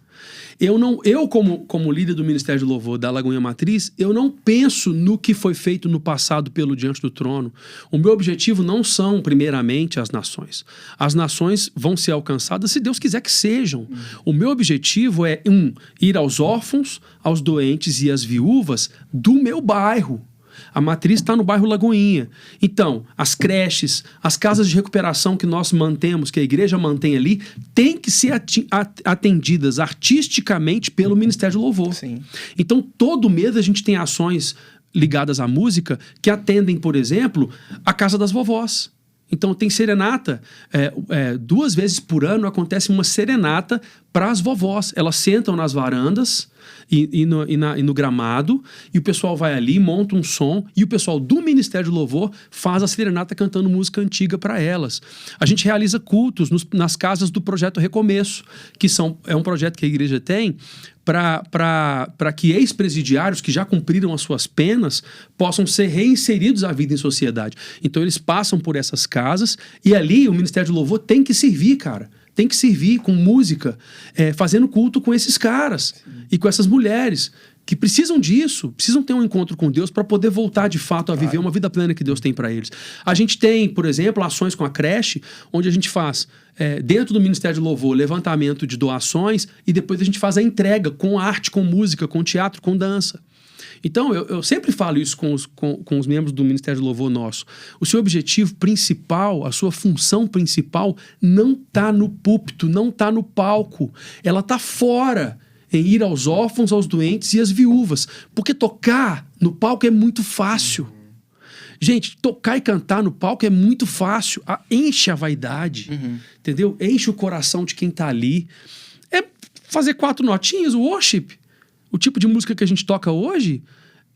Eu como líder do Ministério de Louvor da Lagoinha Matriz, eu não penso no que foi feito no passado pelo Diante do Trono. O meu objetivo não são, primeiramente, as nações. As nações vão ser alcançadas se Deus quiser que sejam. O meu objetivo é, ir aos órfãos, aos doentes e às viúvas do meu bairro. A matriz está no bairro Lagoinha. Então, as creches, as casas de recuperação que nós mantemos, que a igreja mantém ali, têm que ser atendidas artisticamente pelo Ministério de Louvor. Sim. Então, todo mês a gente tem ações ligadas à música que atendem, por exemplo, a Casa das Vovós. Então, tem serenata. 2 vezes por ano acontece uma serenata para as vovós. Elas sentam nas varandas e no gramado, e o pessoal vai ali, monta um som, e o pessoal do Ministério de Louvor faz a serenata cantando música antiga para elas. A gente realiza cultos nas casas do Projeto Recomeço, que é um projeto que a igreja tem para que ex-presidiários que já cumpriram as suas penas possam ser reinseridos à vida em sociedade. Então eles passam por essas casas e ali o Ministério de Louvor tem que servir, cara. Tem que servir com música, fazendo culto com esses caras e com essas mulheres que precisam disso, precisam ter um encontro com Deus para poder voltar de fato a viver uma vida plena que Deus tem para eles. A gente tem, por exemplo, ações com a creche, onde a gente faz, dentro do Ministério de Louvor, levantamento de doações e depois a gente faz a entrega com arte, com música, com teatro, com dança. Então, eu sempre falo isso com os membros do Ministério de Louvor nosso. O seu objetivo principal, a sua função principal, não está no púlpito, não está no palco. Ela está fora, em ir aos órfãos, aos doentes e às viúvas. Porque tocar no palco é muito fácil. Gente, tocar e cantar no palco é muito fácil. Enche a vaidade, entendeu? Enche o coração de quem está ali. É fazer 4 notinhas, o worship. O tipo de música que a gente toca hoje,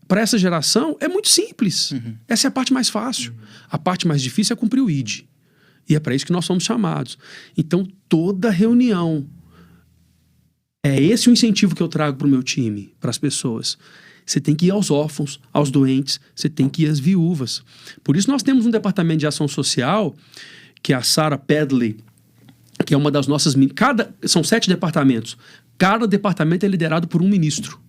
para essa geração, é muito simples. Essa é a parte mais fácil. A parte mais difícil é cumprir o ID. E é para isso que nós somos chamados. Então, toda reunião, é esse o incentivo que eu trago para o meu time, para as pessoas. Você tem que ir aos órfãos, aos doentes, você tem que ir às viúvas. Por isso nós temos um departamento de ação social, que é a Sarah Pedley, que é uma das nossas... São 7 departamentos. Cada departamento é liderado por um ministro.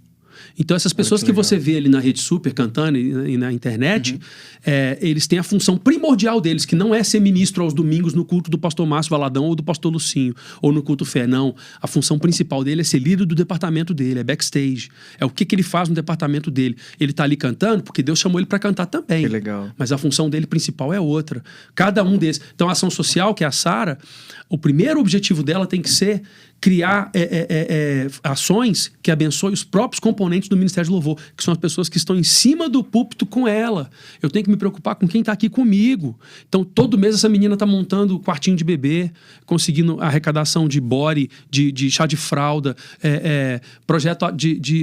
Então, essas pessoas que você vê ali na Rede Super cantando e na internet, eles têm a função primordial deles, que não é ser ministro aos domingos no culto do pastor Márcio Valadão ou do pastor Lucinho, ou no culto Fé, não. A função principal dele é ser líder do departamento dele, é backstage. É o que ele faz no departamento dele. Ele tá ali cantando porque Deus chamou ele para cantar também. Que legal. Mas a função dele principal é outra. Cada um desses. Então, a ação social, que é a Sarah, o primeiro objetivo dela tem que ser criar ações que abençoem os próprios componentes do Ministério de Louvor, que são as pessoas que estão em cima do púlpito com ela. Eu tenho que me preocupar com quem está aqui comigo. Então, todo mês essa menina está montando o quartinho de bebê, conseguindo arrecadação de body, de chá de fralda, projeto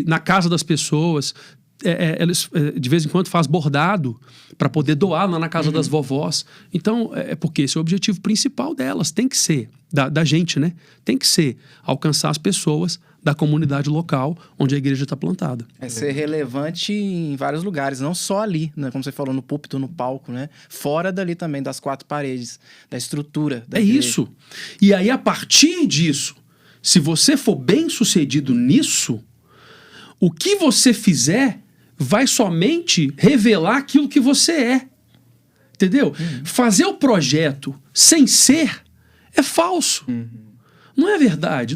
na casa das pessoas. Eles, de vez em quando, faz bordado para poder doar lá na casa das vovós. Então, porque esse é o objetivo principal delas, tem que ser. da gente, né? Tem que ser alcançar as pessoas da comunidade local onde a igreja está plantada. É ser relevante em vários lugares, não só ali, né? Como você falou, no púlpito, no palco, né? Fora dali também, das 4 paredes, da estrutura da igreja. Isso. E aí, a partir disso, se você for bem sucedido nisso, o que você fizer vai somente revelar aquilo que você é. Entendeu? Fazer o projeto sem ser é falso. Não é verdade.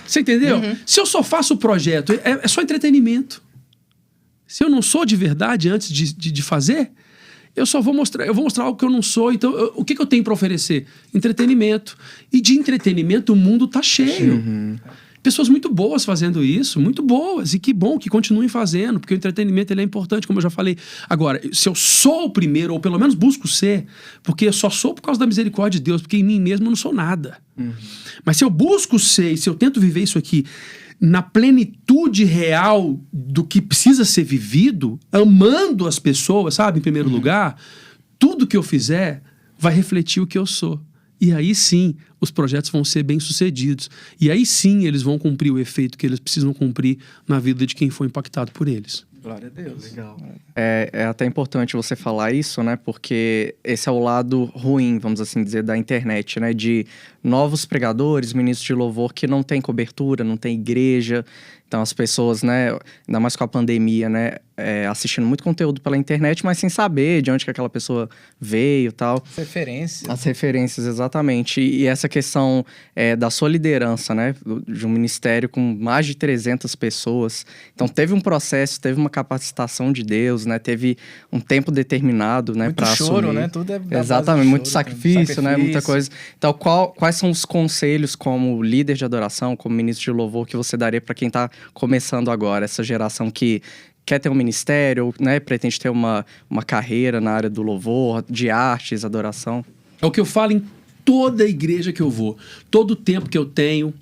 Você entendeu? Se eu só faço o projeto, é só entretenimento. Se eu não sou de verdade antes de fazer, eu vou mostrar algo que eu não sou. Então, o que eu tenho para oferecer? Entretenimento. E de entretenimento o mundo tá cheio. Pessoas muito boas fazendo isso, muito boas, e que bom que continuem fazendo, porque o entretenimento ele é importante, como eu já falei. Agora, se eu sou o primeiro, ou pelo menos busco ser, porque eu só sou por causa da misericórdia de Deus, porque em mim mesmo eu não sou nada. Mas se eu busco ser, se eu tento viver isso aqui na plenitude real do que precisa ser vivido, amando as pessoas, sabe, em primeiro lugar, tudo que eu fizer vai refletir o que eu sou. E aí sim, os projetos vão ser bem-sucedidos. E aí sim, eles vão cumprir o efeito que eles precisam cumprir na vida de quem foi impactado por eles. Glória a Deus. Legal. É até importante você falar isso, né? Porque esse é o lado ruim, vamos assim dizer, da internet, né? De novos pregadores, ministros de louvor que não tem cobertura, não tem igreja. Então as pessoas, né? Ainda mais com a pandemia, né? Assistindo muito conteúdo pela internet, mas sem saber de onde que aquela pessoa veio e tal. Referências. As referências, exatamente. E essa questão da sua liderança, né? De um ministério com mais de 300 pessoas. Então teve um processo, teve uma capacitação de Deus, né? Teve um tempo determinado, né? Muito choro, né? Tudo é exatamente, muito choro, sacrifício, né? Muita coisa. Então quais são os conselhos como líder de adoração, como ministro de louvor, que você daria para quem está começando agora, essa geração que quer ter um ministério, né, pretende ter uma carreira na área do louvor, de artes, adoração? É o que eu falo em toda igreja que eu vou. Todo o tempo que eu tenho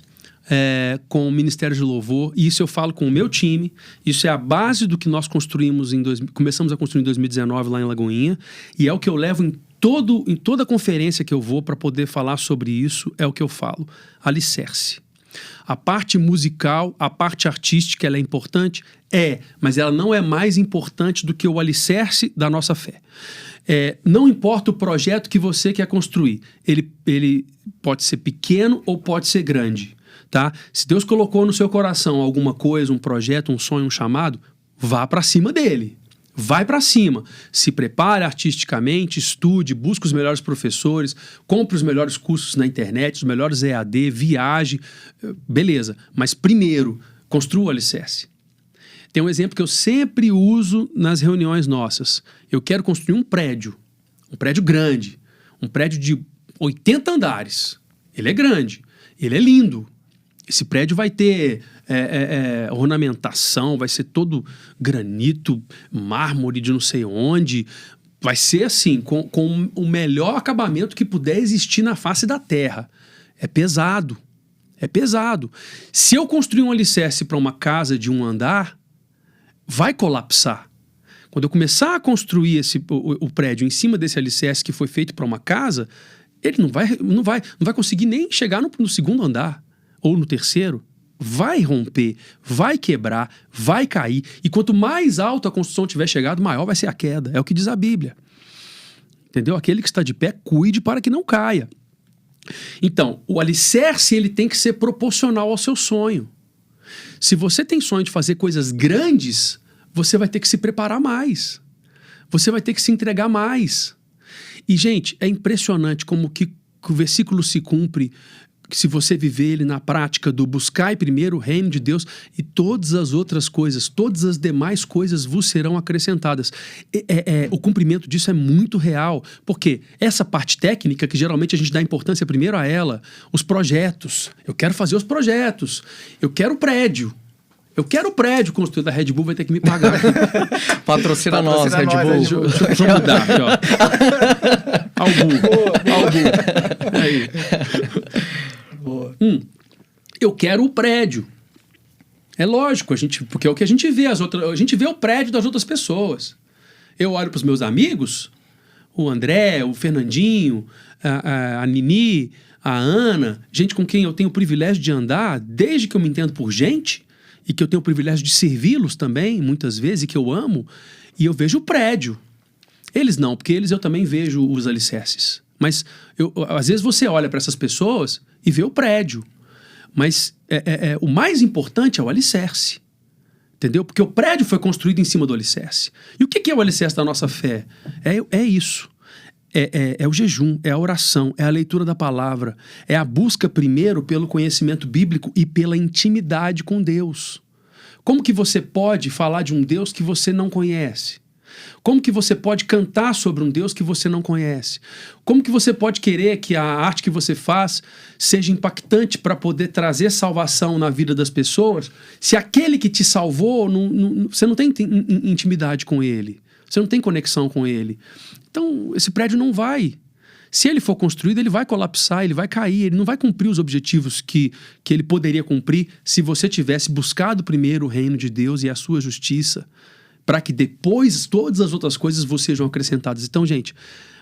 com o Ministério de Louvor, e isso eu falo com o meu time, isso é a base do que nós construímos começamos a construir em 2019 lá em Lagoinha, e é o que eu levo em toda conferência que eu vou para poder falar sobre isso, é o que eu falo. Alicerce. A parte musical, a parte artística, ela é importante? Mas ela não é mais importante do que o alicerce da nossa fé. Não importa o projeto que você quer construir, ele pode ser pequeno ou pode ser grande, tá? Se Deus colocou no seu coração alguma coisa, um projeto, um sonho, um chamado, vá para cima dele. Vai para cima, se prepare artisticamente, estude, busque os melhores professores, compre os melhores cursos na internet, os melhores EAD, viaje, beleza. Mas primeiro, construa o alicerce. Tem um exemplo que eu sempre uso nas reuniões nossas. Eu quero construir um prédio grande, um prédio de 80 andares. Ele é grande, ele é lindo. Esse prédio vai ter ornamentação, vai ser todo granito, mármore de não sei onde. Vai ser assim, com o melhor acabamento que puder existir na face da terra. É pesado. Se eu construir um alicerce para uma casa de um andar, vai colapsar. Quando eu começar a construir o prédio em cima desse alicerce que foi feito para uma casa, ele não vai conseguir nem chegar no segundo andar. Ou no terceiro, vai romper, vai quebrar, vai cair. E quanto mais alto a construção tiver chegado, maior vai ser a queda. É o que diz a Bíblia. Entendeu? Aquele que está de pé, cuide para que não caia. Então, o alicerce ele tem que ser proporcional ao seu sonho. Se você tem sonho de fazer coisas grandes, você vai ter que se preparar mais. Você vai ter que se entregar mais. E, gente, é impressionante como que o versículo se cumpre se você viver ele na prática do buscai primeiro o reino de Deus e todas as outras coisas, todas as demais coisas vos serão acrescentadas. O cumprimento disso é muito real, porque essa parte técnica, que geralmente a gente dá importância primeiro a ela, os projetos, eu quero fazer os projetos, eu quero o prédio. Eu quero o prédio construído da Red Bull, vai ter que me pagar. Patrocina nós, Red Bull. Deixa eu mudar aqui, ó. Albu. Aí. Eu quero o prédio. É lógico, porque é o que a gente vê. A gente vê o prédio das outras pessoas. Eu olho para os meus amigos, o André, o Fernandinho, a Nini, a Ana, gente com quem eu tenho o privilégio de andar, desde que eu me entendo por gente, e que eu tenho o privilégio de servi-los também, muitas vezes, e que eu amo, e eu vejo o prédio. Eles não, porque eles eu também vejo os alicerces. Mas às vezes você olha para essas pessoas e vê o prédio. Mas o mais importante é o alicerce. Entendeu? Porque o prédio foi construído em cima do alicerce. E o que é o alicerce da nossa fé? É isso. É o jejum, é a oração, é a leitura da palavra, é a busca primeiro pelo conhecimento bíblico e pela intimidade com Deus. Como que você pode falar de um Deus que você não conhece? Como que você pode cantar sobre um Deus que você não conhece? Como que você pode querer que a arte que você faz seja impactante para poder trazer salvação na vida das pessoas, se aquele que te salvou, você não tem intimidade com ele, você não tem conexão com ele? Então, esse prédio não vai. Se ele for construído, ele vai colapsar, ele vai cair, ele não vai cumprir os objetivos que ele poderia cumprir se você tivesse buscado primeiro o reino de Deus e a sua justiça, para que depois todas as outras coisas vos sejam acrescentadas. Então, gente,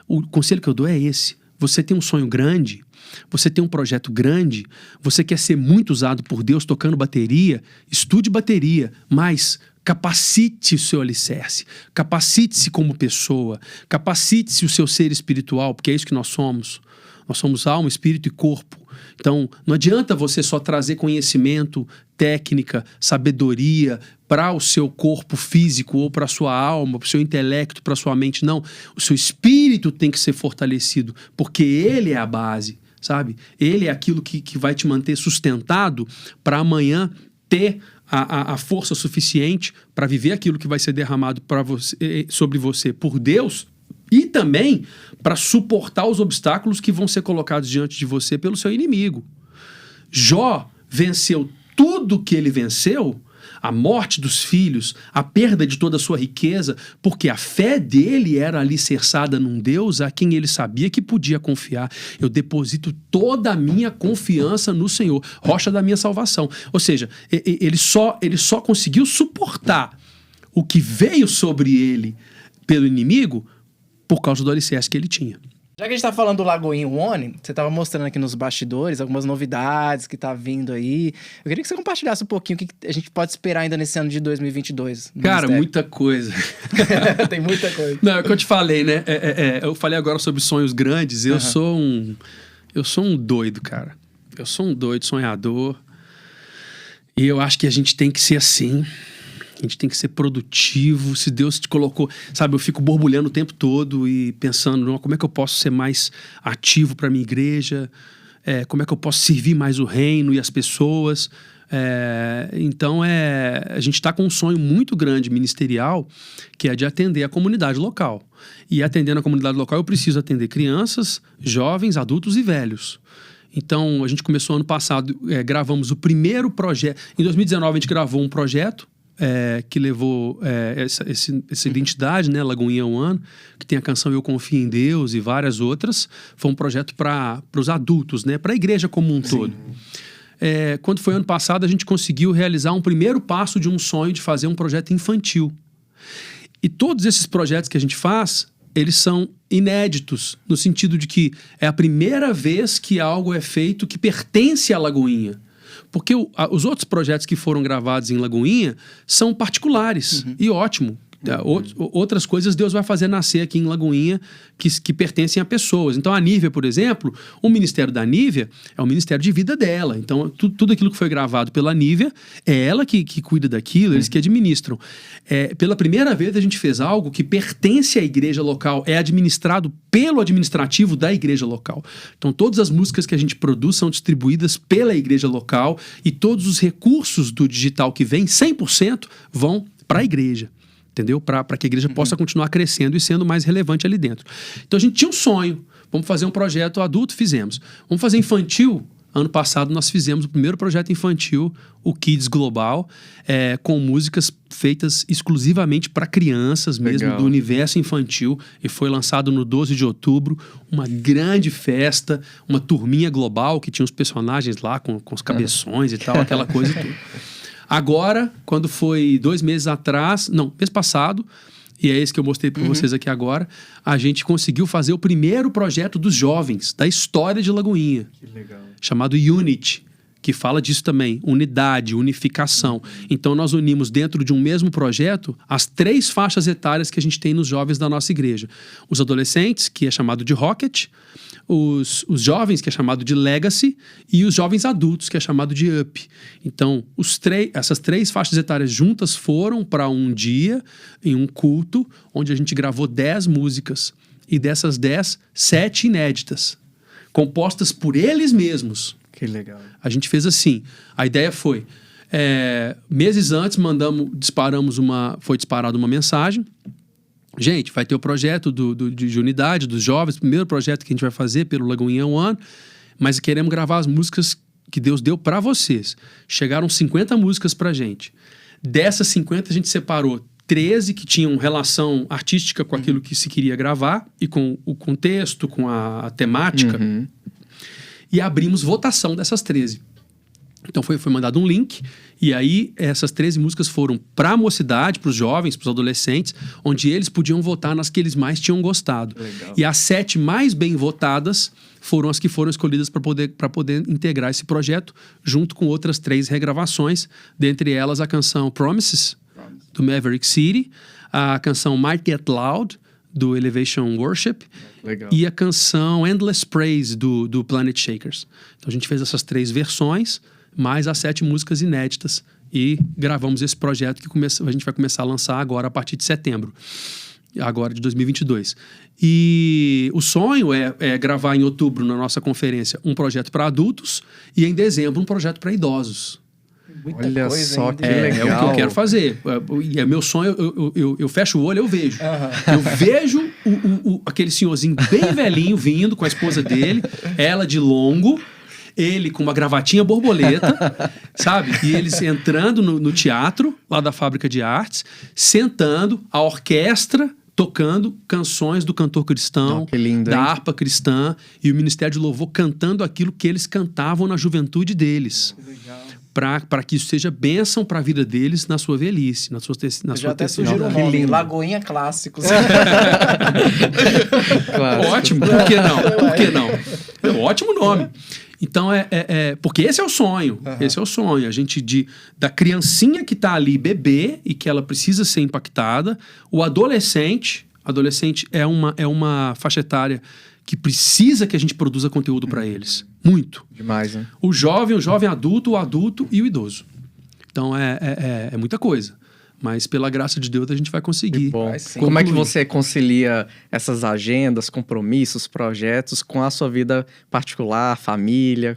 o conselho que eu dou é esse. Você tem um sonho grande, você tem um projeto grande, você quer ser muito usado por Deus tocando bateria, estude bateria, mas capacite o seu alicerce, capacite-se como pessoa, capacite-se o seu ser espiritual, porque é isso que nós somos. Nós somos alma, espírito e corpo. Então, não adianta você só trazer conhecimento, técnica, sabedoria para o seu corpo físico ou para a sua alma, para o seu intelecto, para a sua mente. Não, o seu espírito tem que ser fortalecido, porque ele é a base, sabe? Ele é aquilo que vai te manter sustentado para amanhã ter a força suficiente para viver aquilo que vai ser derramado sobre você por Deus, e também para suportar os obstáculos que vão ser colocados diante de você pelo seu inimigo. Jó venceu tudo que ele venceu, a morte dos filhos, a perda de toda a sua riqueza, porque a fé dele era alicerçada num Deus a quem ele sabia que podia confiar. Eu deposito toda a minha confiança no Senhor, rocha da minha salvação. Ou seja, ele só conseguiu suportar o que veio sobre ele pelo inimigo por causa do alicerce que ele tinha. Já que a gente tá falando do Lagoinha One, você tava mostrando aqui nos bastidores algumas novidades que tá vindo aí. Eu queria que você compartilhasse um pouquinho o que a gente pode esperar ainda nesse ano de 2022. Cara, muita coisa. Tem muita coisa. Não, é o que eu te falei, né? Eu falei agora sobre sonhos grandes. Eu sou um doido, cara. Eu sou um doido, sonhador. E eu acho que a gente tem que ser assim. A gente tem que ser produtivo. Se Deus te colocou... Sabe, eu fico borbulhando o tempo todo e pensando, como é que eu posso ser mais ativo para a minha igreja? Como é que eu posso servir mais o reino e as pessoas? Então, a gente está com um sonho muito grande ministerial, que é de atender a comunidade local. E atendendo a comunidade local, eu preciso atender crianças, jovens, adultos e velhos. Então, a gente começou ano passado, gravamos o primeiro projeto. Em 2019, a gente gravou um projeto que levou essa identidade, né, Lagoinha One, que tem a canção Eu Confio em Deus e várias outras. Foi um projeto para os adultos, né, para a igreja como um todo. Quando foi ano passado, a gente conseguiu realizar um primeiro passo de um sonho de fazer um projeto infantil. E todos esses projetos que a gente faz, eles são inéditos, no sentido de que é a primeira vez que algo é feito que pertence à Lagoinha. Porque os outros projetos que foram gravados em Lagoinha são particulares, e ótimo. Outras coisas Deus vai fazer nascer aqui em Lagoinha que pertencem a pessoas. Então a Nívia, por exemplo, o ministério da Nívia é o ministério de vida dela. Então tudo aquilo que foi gravado pela Nívia é ela que cuida daquilo, eles que administram. Pela primeira vez a gente fez algo que pertence à igreja local, é administrado pelo administrativo da igreja local. Então todas as músicas que a gente produz são distribuídas pela igreja local e todos os recursos do digital que vem, 100% vão para a igreja. Entendeu? Para que a igreja possa continuar crescendo e sendo mais relevante ali dentro. Então a gente tinha um sonho, vamos fazer um projeto adulto, fizemos. Vamos fazer infantil? Ano passado nós fizemos o primeiro projeto infantil, o Kids Global, com músicas feitas exclusivamente para crianças mesmo, do universo infantil, e foi lançado no 12 de outubro, uma grande festa, uma turminha global que tinha os personagens lá com os cabeções e tal, aquela coisa e tudo. Agora, quando foi mês passado, e é esse que eu mostrei para vocês aqui agora, a gente conseguiu fazer o primeiro projeto dos jovens da história de Lagoinha. Que legal. Chamado Unity, que fala disso também, unidade, unificação. Então nós unimos dentro de um mesmo projeto as 3 faixas etárias que a gente tem nos jovens da nossa igreja. Os adolescentes, que é chamado de Rocket, os jovens, que é chamado de Legacy, e os jovens adultos, que é chamado de Up. Então, essas 3 faixas etárias juntas foram para um dia, em um culto, onde a gente gravou 10 músicas. E dessas 10, 7 inéditas, compostas por eles mesmos. Que legal. A gente fez assim. A ideia foi, meses antes, foi disparada uma mensagem. Gente, vai ter o projeto de unidade dos jovens, primeiro projeto que a gente vai fazer pelo Lagoinha One, mas queremos gravar as músicas que Deus deu para vocês. Chegaram 50 músicas pra gente. Dessas 50, a gente separou 13 que tinham relação artística com aquilo que se queria gravar e com o contexto, com a temática. E abrimos votação dessas 13. Então foi mandado um link, e aí essas 13 músicas foram para a mocidade, para os jovens, para os adolescentes, onde eles podiam votar nas que eles mais tinham gostado. Legal. E as 7 mais bem votadas foram as que foram escolhidas para poder integrar esse projeto, junto com outras 3 regravações, dentre elas a canção Promises, do Maverick City, a canção Might Get Loud, do Elevation Worship, Legal. e a canção Endless Praise, do Planet Shakers. Então a gente fez essas 3 versões, mais as 7 músicas inéditas, e gravamos esse projeto que a gente vai começar a lançar agora a partir de setembro, agora de 2022. E o sonho é gravar em outubro, na nossa conferência, um projeto para adultos, e em dezembro um projeto para idos. Muita Olha coisa só ainda. que legal. É o que eu quero fazer. E é meu sonho, eu fecho o olho, eu vejo. Eu vejo aquele senhorzinho bem velhinho vindo com a esposa dele, ela de longo, ele com uma gravatinha borboleta, sabe? E eles entrando no teatro, lá da Fábrica de Artes, sentando, a orquestra tocando canções do cantor cristão, Que lindo, da hein? harpa cristã, e o Ministério de Louvor cantando aquilo que eles cantavam na juventude deles. Para que isso seja bênção para a vida deles na sua velhice, na sua Já até terceira surgiu o idade. nome, Lagoinha Clássicos. Claro. Ótimo, por que não? Por que não? É um ótimo nome. Então, porque esse é o sonho. Esse é o sonho. A gente, da criancinha que está ali, bebê, e que ela precisa ser impactada, o adolescente é uma faixa etária que precisa que a gente produza conteúdo para eles. Muito. Demais, né? O jovem adulto, o adulto e o idoso. Então, é muita coisa. Mas, pela graça de Deus, a gente vai conseguir. Bom, Vai sim. como é que concluir. você concilia essas agendas, compromissos, projetos com a sua vida particular, família?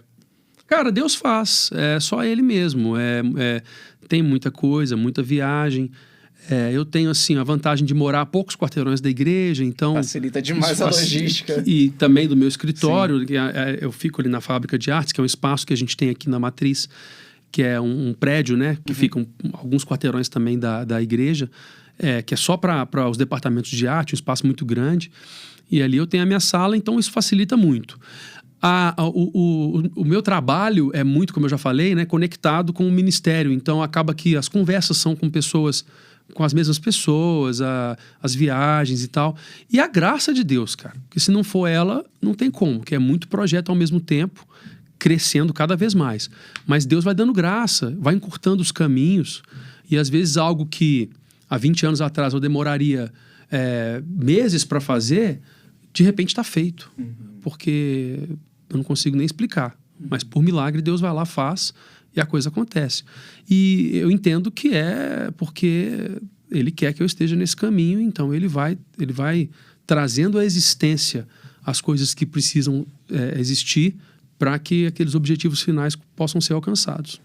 Cara, Deus faz. É só Ele mesmo. Tem muita coisa, muita viagem. Eu tenho, assim, a vantagem de morar a poucos quarteirões da igreja, então... Facilita demais isso a logística. E também do meu escritório. Eu fico ali na Fábrica de Artes, que é um espaço que a gente tem aqui na Matriz, que é um prédio, né? Que ficam alguns quarteirões também da igreja, que é só para os departamentos de arte, um espaço muito grande. E ali eu tenho a minha sala, então isso facilita muito. O meu trabalho é muito, como eu já falei, né, conectado com o ministério. Então acaba que as conversas são com as mesmas pessoas, as viagens e tal. E a graça de Deus, cara. Porque se não for ela, não tem como. Que é muito projeto ao mesmo tempo, crescendo cada vez mais. Mas Deus vai dando graça, vai encurtando os caminhos. E às vezes algo que há 20 anos atrás eu demoraria meses para fazer, de repente está feito. Porque eu não consigo nem explicar. Mas por milagre Deus vai lá, faz e a coisa acontece. E eu entendo que é porque Ele quer que eu esteja nesse caminho, então Ele vai trazendo à existência as coisas que precisam existir para que aqueles objetivos finais possam ser alcançados.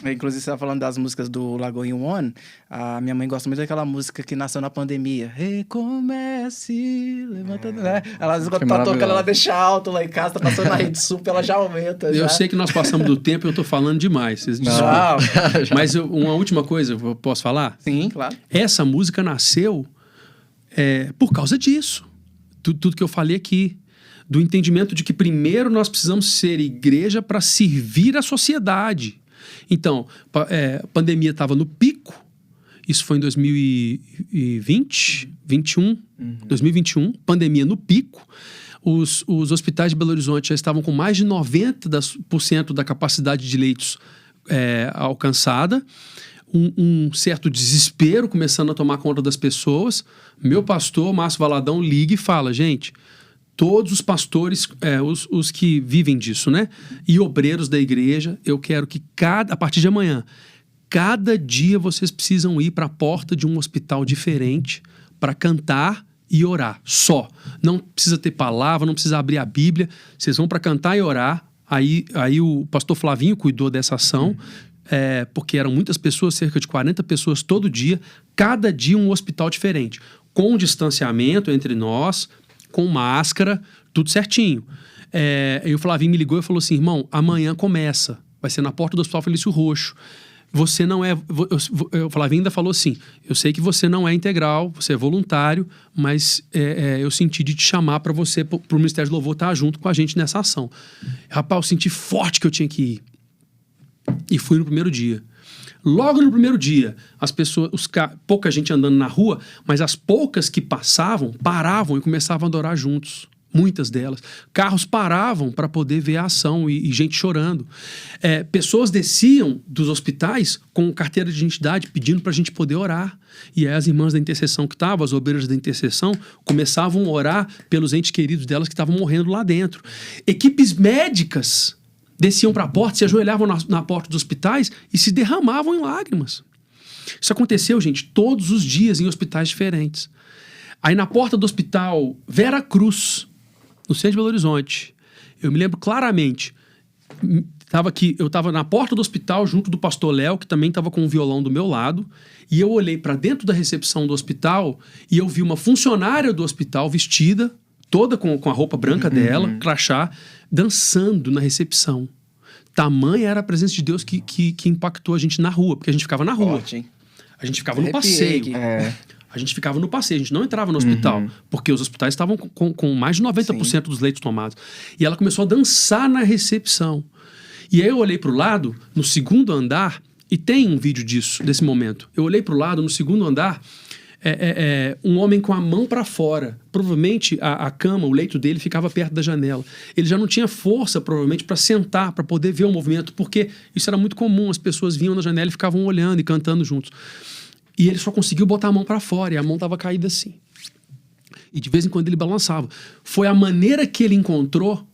Inclusive, você estava falando das músicas do Lagoinha One. A minha mãe gosta muito daquela música que nasceu na pandemia. Recomece, levanta... Né? Ela, quando tá tocando, ela deixa alto lá em casa, tá passando na Rede Sul, ela já aumenta. Eu sei que nós passamos do tempo e eu tô falando demais. Vocês Não. Mas uma última coisa, eu posso falar? Sim, claro. Essa música nasceu por causa disso. Tudo que eu falei aqui. Do entendimento de que primeiro nós precisamos ser igreja para servir a sociedade. Então, a pandemia estava no pico Isso foi em 2020, 2021, pandemia no pico. Os hospitais de Belo Horizonte já estavam com mais de 90% da capacidade de leitos alcançada. Um certo desespero começando a tomar conta das pessoas. Meu pastor, Márcio Valadão, liga e fala: gente, todos os pastores, os que vivem disso, né? E obreiros da igreja, eu quero que a partir de amanhã, cada dia vocês precisam ir para a porta de um hospital diferente para cantar e orar, só. Não precisa ter palavra, não precisa abrir a Bíblia. Vocês vão para cantar e orar. Aí o pastor Flavinho cuidou dessa ação, porque eram muitas pessoas, cerca de 40 pessoas todo dia, cada dia um hospital diferente, com distanciamento entre nós, com máscara, tudo certinho. E o Flavinho me ligou e falou assim: irmão, amanhã começa, vai ser na porta do Hospital Felício Roxo. Você não é... O Flavinho ainda falou assim: eu sei que você não é integral, você é voluntário, mas eu senti de te chamar para você, para o Ministério do Louvor estar junto com a gente nessa ação. Rapaz, eu senti forte que eu tinha que ir. E fui no primeiro dia. Logo no primeiro dia, as pessoas, pouca gente andando na rua, mas as poucas que paravam e começavam a adorar juntos. Muitas delas. Carros paravam para poder ver a ação e gente chorando. Pessoas desciam dos hospitais com carteira de identidade pedindo para a gente poder orar. E aí as irmãs da intercessão que estavam, as obreiras da intercessão, começavam a orar pelos entes queridos delas que estavam morrendo lá dentro. Equipes médicas desciam para a porta, se ajoelhavam na porta dos hospitais e se derramavam em lágrimas. Isso aconteceu, gente, todos os dias em hospitais diferentes. Aí na porta do hospital Vera Cruz, no centro de Belo Horizonte, eu me lembro claramente, eu estava na porta do hospital junto do pastor Léo, que também estava com um violão do meu lado, e eu olhei para dentro da recepção do hospital e eu vi uma funcionária do hospital vestida, toda com a roupa branca dela, crachá, dançando na recepção. Tamanha era a presença de Deus que impactou a gente na rua, porque a gente ficava na rua. Forte, hein? A gente ficava no passeio. A gente ficava no passeio, a gente não entrava no hospital, porque os hospitais estavam com mais de 90% dos leitos tomados. E ela começou a dançar na recepção. E aí eu olhei para o lado, no segundo andar, e tem um vídeo disso, desse momento. Eu olhei para o lado, no segundo andar, um homem com a mão para fora. Provavelmente a cama, o leito dele ficava perto da janela. Ele já não tinha força, provavelmente, para sentar, para poder ver o movimento, porque isso era muito comum, as pessoas vinham na janela e ficavam olhando e cantando juntos. E ele só conseguiu botar a mão para fora, e a mão estava caída assim. E de vez em quando ele balançava. Foi a maneira que ele encontrou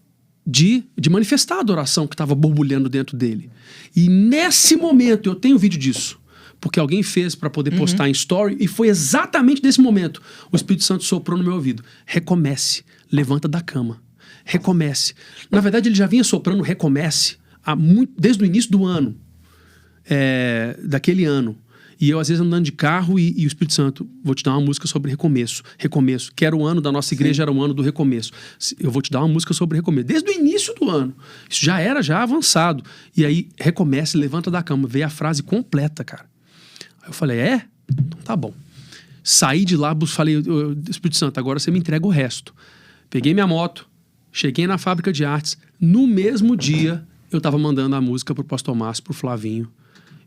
de manifestar a adoração que estava borbulhando dentro dele. E nesse momento, eu tenho vídeo disso, porque alguém fez para poder postar em story, e foi exatamente nesse momento. O Espírito Santo soprou no meu ouvido: recomece, levanta da cama, recomece. Na verdade, ele já vinha soprando recomece desde o início do ano, daquele ano. E eu, às vezes, andando de carro e o Espírito Santo: vou te dar uma música sobre recomeço. Recomeço. Que era o ano da nossa igreja, era o ano do recomeço. Eu vou te dar uma música sobre recomeço. Desde o início do ano. Isso já era avançado. E aí, recomece, levanta da cama. Veio a frase completa, cara. Aí eu falei: Então tá bom. Saí de lá, falei: Espírito Santo, agora você me entrega o resto. Peguei minha moto, cheguei na fábrica de artes. No mesmo dia, eu tava mandando a música pro pastor Márcio, pro Flavinho.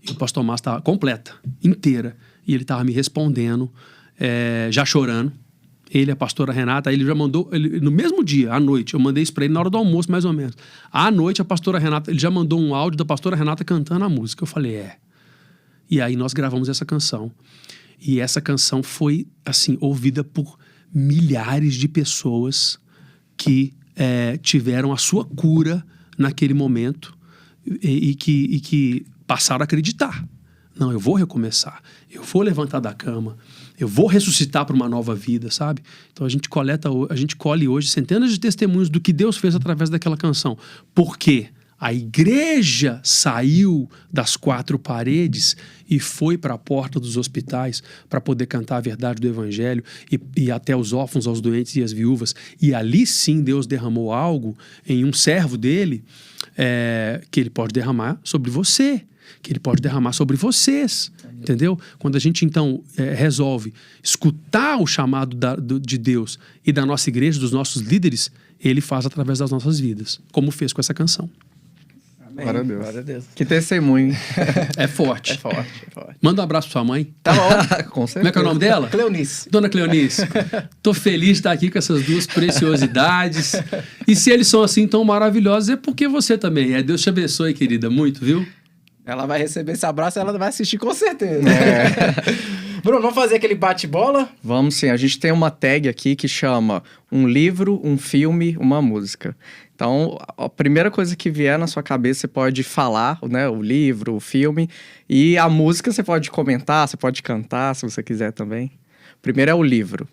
E o pastor Márcio estava completa, inteira. E ele estava me respondendo, já chorando. Ele, a pastora Renata, ele já mandou... no mesmo dia, à noite, eu mandei isso para ele na hora do almoço, mais ou menos. À noite, a pastora Renata, ele já mandou um áudio da pastora Renata cantando a música. Eu falei: E aí nós gravamos essa canção. E essa canção foi, assim, ouvida por milhares de pessoas que tiveram a sua cura naquele momento e que passaram a acreditar. Não, eu vou recomeçar. Eu vou levantar da cama. Eu vou ressuscitar para uma nova vida, sabe? Então a gente colhe hoje centenas de testemunhos do que Deus fez através daquela canção. Por quê? A igreja saiu das 4 paredes e foi para a porta dos hospitais para poder cantar a verdade do evangelho e até os órfãos, aos doentes e às viúvas. E ali sim Deus derramou algo em um servo dele que ele pode derramar sobre você, que ele pode derramar sobre vocês, entendeu? Quando a gente então resolve escutar o chamado de Deus e da nossa igreja, dos nossos líderes, ele faz através das nossas vidas, como fez com essa canção. Glória a Deus. Glória a Deus. Que testemunho, hein? É forte. É forte, é forte. Manda um abraço pra sua mãe. Tá bom. Com certeza. Como é que é o nome dela? Cleonice. Dona Cleonice, tô feliz de estar aqui com essas duas preciosidades. E se eles são assim tão maravilhosos, é porque você também é. Deus te abençoe, querida, muito, viu? Ela vai receber esse abraço e ela vai assistir com certeza. Bruno, vamos fazer aquele bate-bola? Vamos sim, a gente tem uma tag aqui que chama um livro, um filme, uma música. Então, a primeira coisa que vier na sua cabeça, você pode falar, né? O livro, o filme. E a música você pode comentar, você pode cantar, se você quiser também. Primeiro é o livro.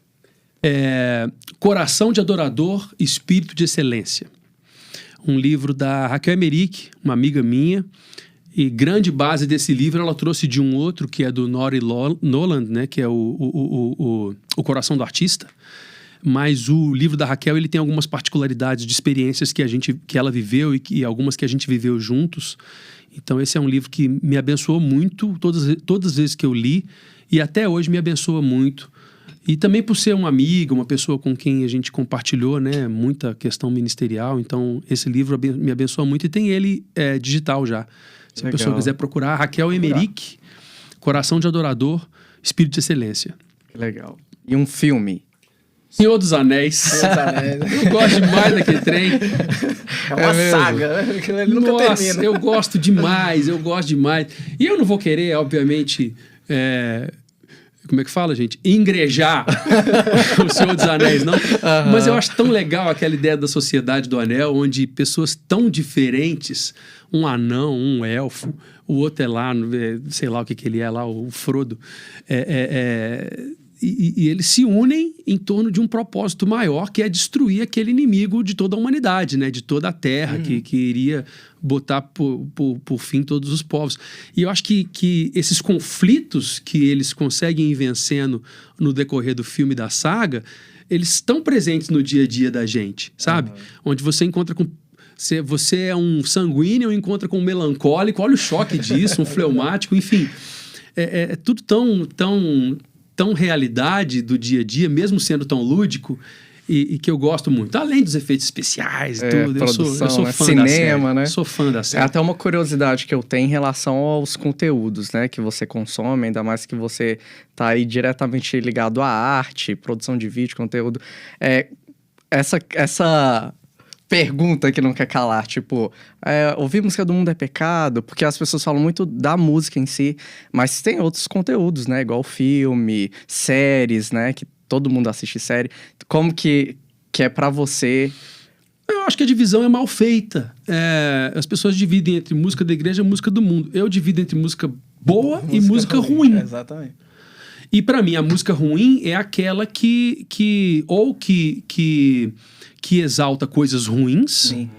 Coração de Adorador, Espírito de Excelência. Um livro da Raquel Emerick, uma amiga minha. E grande base desse livro ela trouxe de um outro, que é do Nori Noland, né? Que é o Coração do Artista. Mas o livro da Raquel ele tem algumas particularidades de experiências que ela viveu e algumas que a gente viveu juntos. Então esse é um livro que me abençoou muito todas as vezes que eu li e até hoje me abençoa muito. E também por ser um amigo, uma pessoa com quem a gente compartilhou, né, muita questão ministerial. Então esse livro me abençoa muito e tem ele digital já. Se a pessoa quiser procurar, Raquel Emerick, Coração de Adorador, Espírito de Excelência. Que legal. E um filme? Senhor dos Anéis. Eu gosto demais daquele trem. É uma saga, né? Ele nunca termina. Eu gosto demais. E eu não vou querer, obviamente, como é que fala, gente? Engrejar o Senhor dos Anéis, não? Mas eu acho tão legal aquela ideia da Sociedade do Anel, onde pessoas tão diferentes, um anão, um elfo, o outro é lá, sei lá o que ele é lá, o Frodo, e eles se unem em torno de um propósito maior, que é destruir aquele inimigo de toda a humanidade, né? De toda a terra, que iria botar por fim todos os povos. E eu acho que esses conflitos que eles conseguem ir vencendo no decorrer do filme da saga, eles estão presentes no dia a dia da gente, sabe? Onde você encontra com... Você é um sanguíneo e encontra com um melancólico, olha o choque disso, um fleumático, enfim. É tudo tão realidade do dia a dia, mesmo sendo tão lúdico, e que eu gosto muito. Além dos efeitos especiais e tudo. Produção, eu sou né? fã Cinema, da série. né? Sou fã da série. É até uma curiosidade que eu tenho em relação aos conteúdos, né? Que você consome, ainda mais que você tá aí diretamente ligado à arte, produção de vídeo, conteúdo. Essa pergunta que não quer calar, tipo, ouvir música do mundo é pecado? Porque as pessoas falam muito da música em si, mas tem outros conteúdos, né? Igual filme, séries, né? Que todo mundo assiste série. Como que é pra você? Eu acho que a divisão é mal feita. As pessoas dividem entre música da igreja e música do mundo. Eu divido entre música boa e música ruim. Exatamente. E pra mim, a música ruim é aquela que exalta coisas ruins. Sim.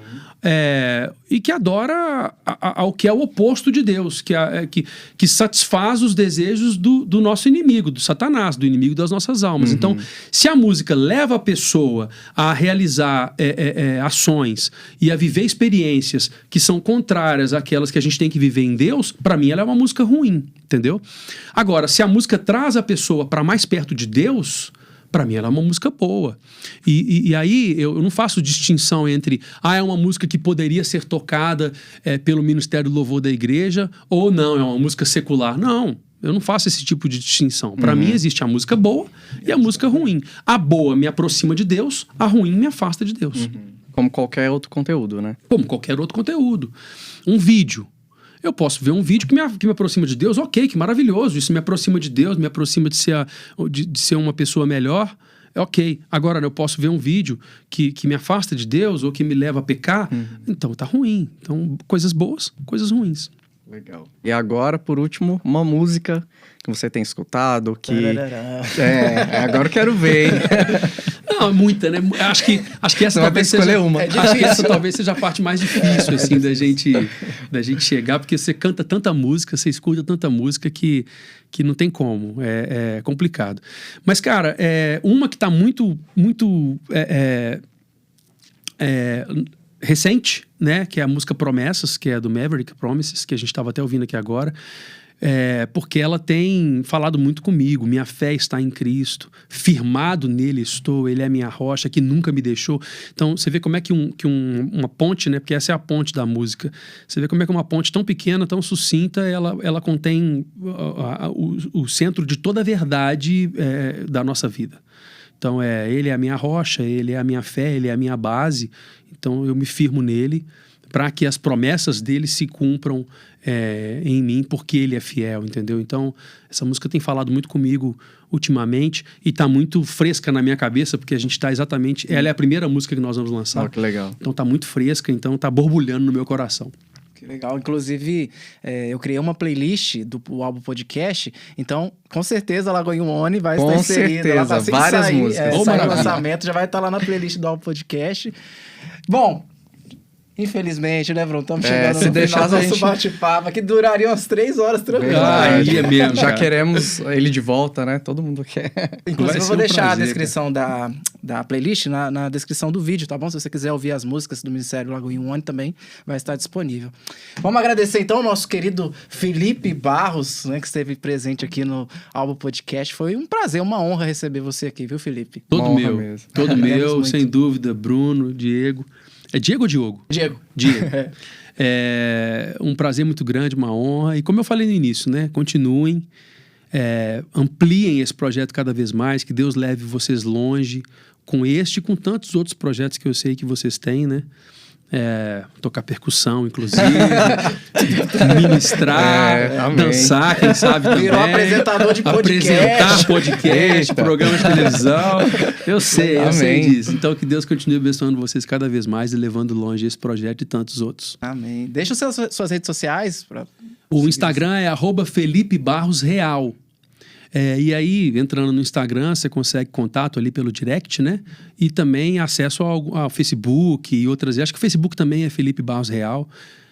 E que adora ao que é o oposto de Deus, que satisfaz os desejos do nosso inimigo, do Satanás, do inimigo das nossas almas. Então, se a música leva a pessoa a realizar ações e a viver experiências que são contrárias àquelas que a gente tem que viver em Deus, para mim ela é uma música ruim, entendeu? Agora, se a música traz a pessoa para mais perto de Deus, para mim ela é uma música boa. E aí eu não faço distinção entre é uma música que poderia ser tocada pelo Ministério do Louvor da igreja ou não, é uma música secular. Não, eu não faço esse tipo de distinção. Para mim existe a música boa e a música ruim. A boa me aproxima de Deus, a ruim me afasta de Deus. Como qualquer outro conteúdo, né? Como qualquer outro conteúdo. Um vídeo. Eu posso ver um vídeo que me aproxima de Deus, ok, que maravilhoso, isso me aproxima de Deus, me aproxima de ser uma pessoa melhor, ok. Agora, eu posso ver um vídeo que me afasta de Deus ou que me leva a pecar, então tá ruim. Então, coisas boas, coisas ruins. Legal. E agora, por último, uma música que você tem escutado, que... agora eu quero ver, hein? Não, muita, né? Acho que essa talvez seja... uma. Acho que essa talvez seja a parte mais difícil, assim, da gente chegar, porque você canta tanta música, você escuta tanta música que não tem como. É complicado. Mas, cara, uma que tá muito recente, né? Que é a música Promessas, que é do Maverick Promises, que a gente estava até ouvindo aqui agora. porque ela tem falado muito comigo. Minha fé está em Cristo, firmado nele estou, ele é minha rocha que nunca me deixou. Então você vê como é que uma ponte, né? Porque essa é a ponte da música. Você vê como é que uma ponte tão pequena, tão sucinta, ela contém o centro de toda a verdade da nossa vida. Então ele é a minha rocha, ele é a minha fé, ele é a minha base. Então eu me firmo nele para que as promessas dele se cumpram em mim, porque ele é fiel, entendeu? Então, essa música tem falado muito comigo ultimamente e tá muito fresca na minha cabeça, porque a gente tá exatamente... Ela é a primeira música que nós vamos lançar. Que legal. Então tá muito fresca, então tá borbulhando no meu coração. Que legal. Inclusive, eu criei uma playlist do álbum podcast, então, com certeza, a Lagoinha One vai estar inserida. Com certeza, várias músicas. Sair o lançamento, já vai estar lá na playlist do álbum podcast. Bom... Infelizmente, né, Bruno? Estamos chegando no final do nosso bate-papo, que duraria umas 3 horas tranquilo. Aí é mesmo. Já queremos ele de volta, né? Todo mundo quer. Inclusive, eu vou deixar a descrição da playlist na descrição do vídeo, tá bom? Se você quiser ouvir as músicas do Ministério Lagoinha One, também vai estar disponível. Vamos agradecer, então, ao nosso querido Felipe Barros, né, que esteve presente aqui no álbum podcast. Foi um prazer, uma honra receber você aqui, viu, Felipe? Todo meu, sem dúvida. Bruno, Diego... É Diego ou Diogo? Diego. É um prazer muito grande, uma honra. E como eu falei no início, né? Continuem, ampliem esse projeto cada vez mais, que Deus leve vocês longe com este e com tantos outros projetos que eu sei que vocês têm, né? Tocar percussão, inclusive, ministrar, dançar, quem sabe também. Virou apresentador de podcast. Apresentar podcast, programa de televisão. Eu sei disso. Então que Deus continue abençoando vocês cada vez mais e levando longe esse projeto e tantos outros. Amém. Deixa suas redes sociais. O Instagram é @FelipeBarrosReal. E aí, entrando no Instagram, você consegue contato ali pelo direct, né? E também acesso ao Facebook e outras. Acho que o Facebook também é Felipe Barros Real.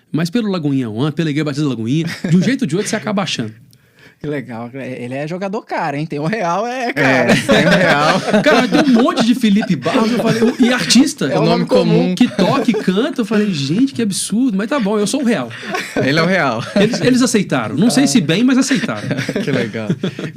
Mas pelo Lagoinha One, pela Igreja Batista Lagoinha, de um jeito ou de outro você acaba achando. Que legal. Ele é jogador caro, hein? Tem um real, cara. Tem um real. Cara, tem um monte de Felipe Barros, eu falei, e artista. É o nome comum. Que toca e canta. Eu falei, gente, que absurdo. Mas tá bom, eu sou o real. Ele é o real. Eles aceitaram. Não sei se bem, mas aceitaram. Que legal.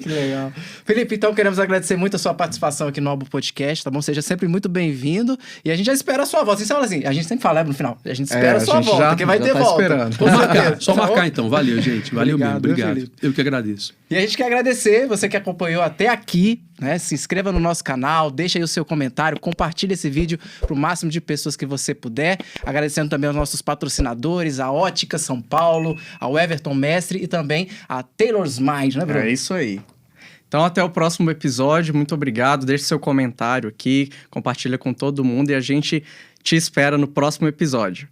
Que legal. Felipe, então queremos agradecer muito a sua participação aqui no álbum podcast, tá bom? Seja sempre muito bem-vindo. E a gente já espera a sua volta. Você fala assim, a gente sempre fala no final. A gente espera a sua volta, porque vai ter volta. Esperando. Só marcar então. Valeu, gente. Valeu mesmo. Obrigado. Eu que agradeço. E a gente quer agradecer você que acompanhou até aqui, né? Se inscreva no nosso canal, deixa aí o seu comentário, compartilhe esse vídeo para o máximo de pessoas que você puder. Agradecendo também aos nossos patrocinadores, a Ótica São Paulo, ao Everton Mestre e também a Taylor's Mind, né, Bruno? É isso aí. Então, até o próximo episódio. Muito obrigado. Deixe seu comentário aqui, compartilha com todo mundo e a gente te espera no próximo episódio.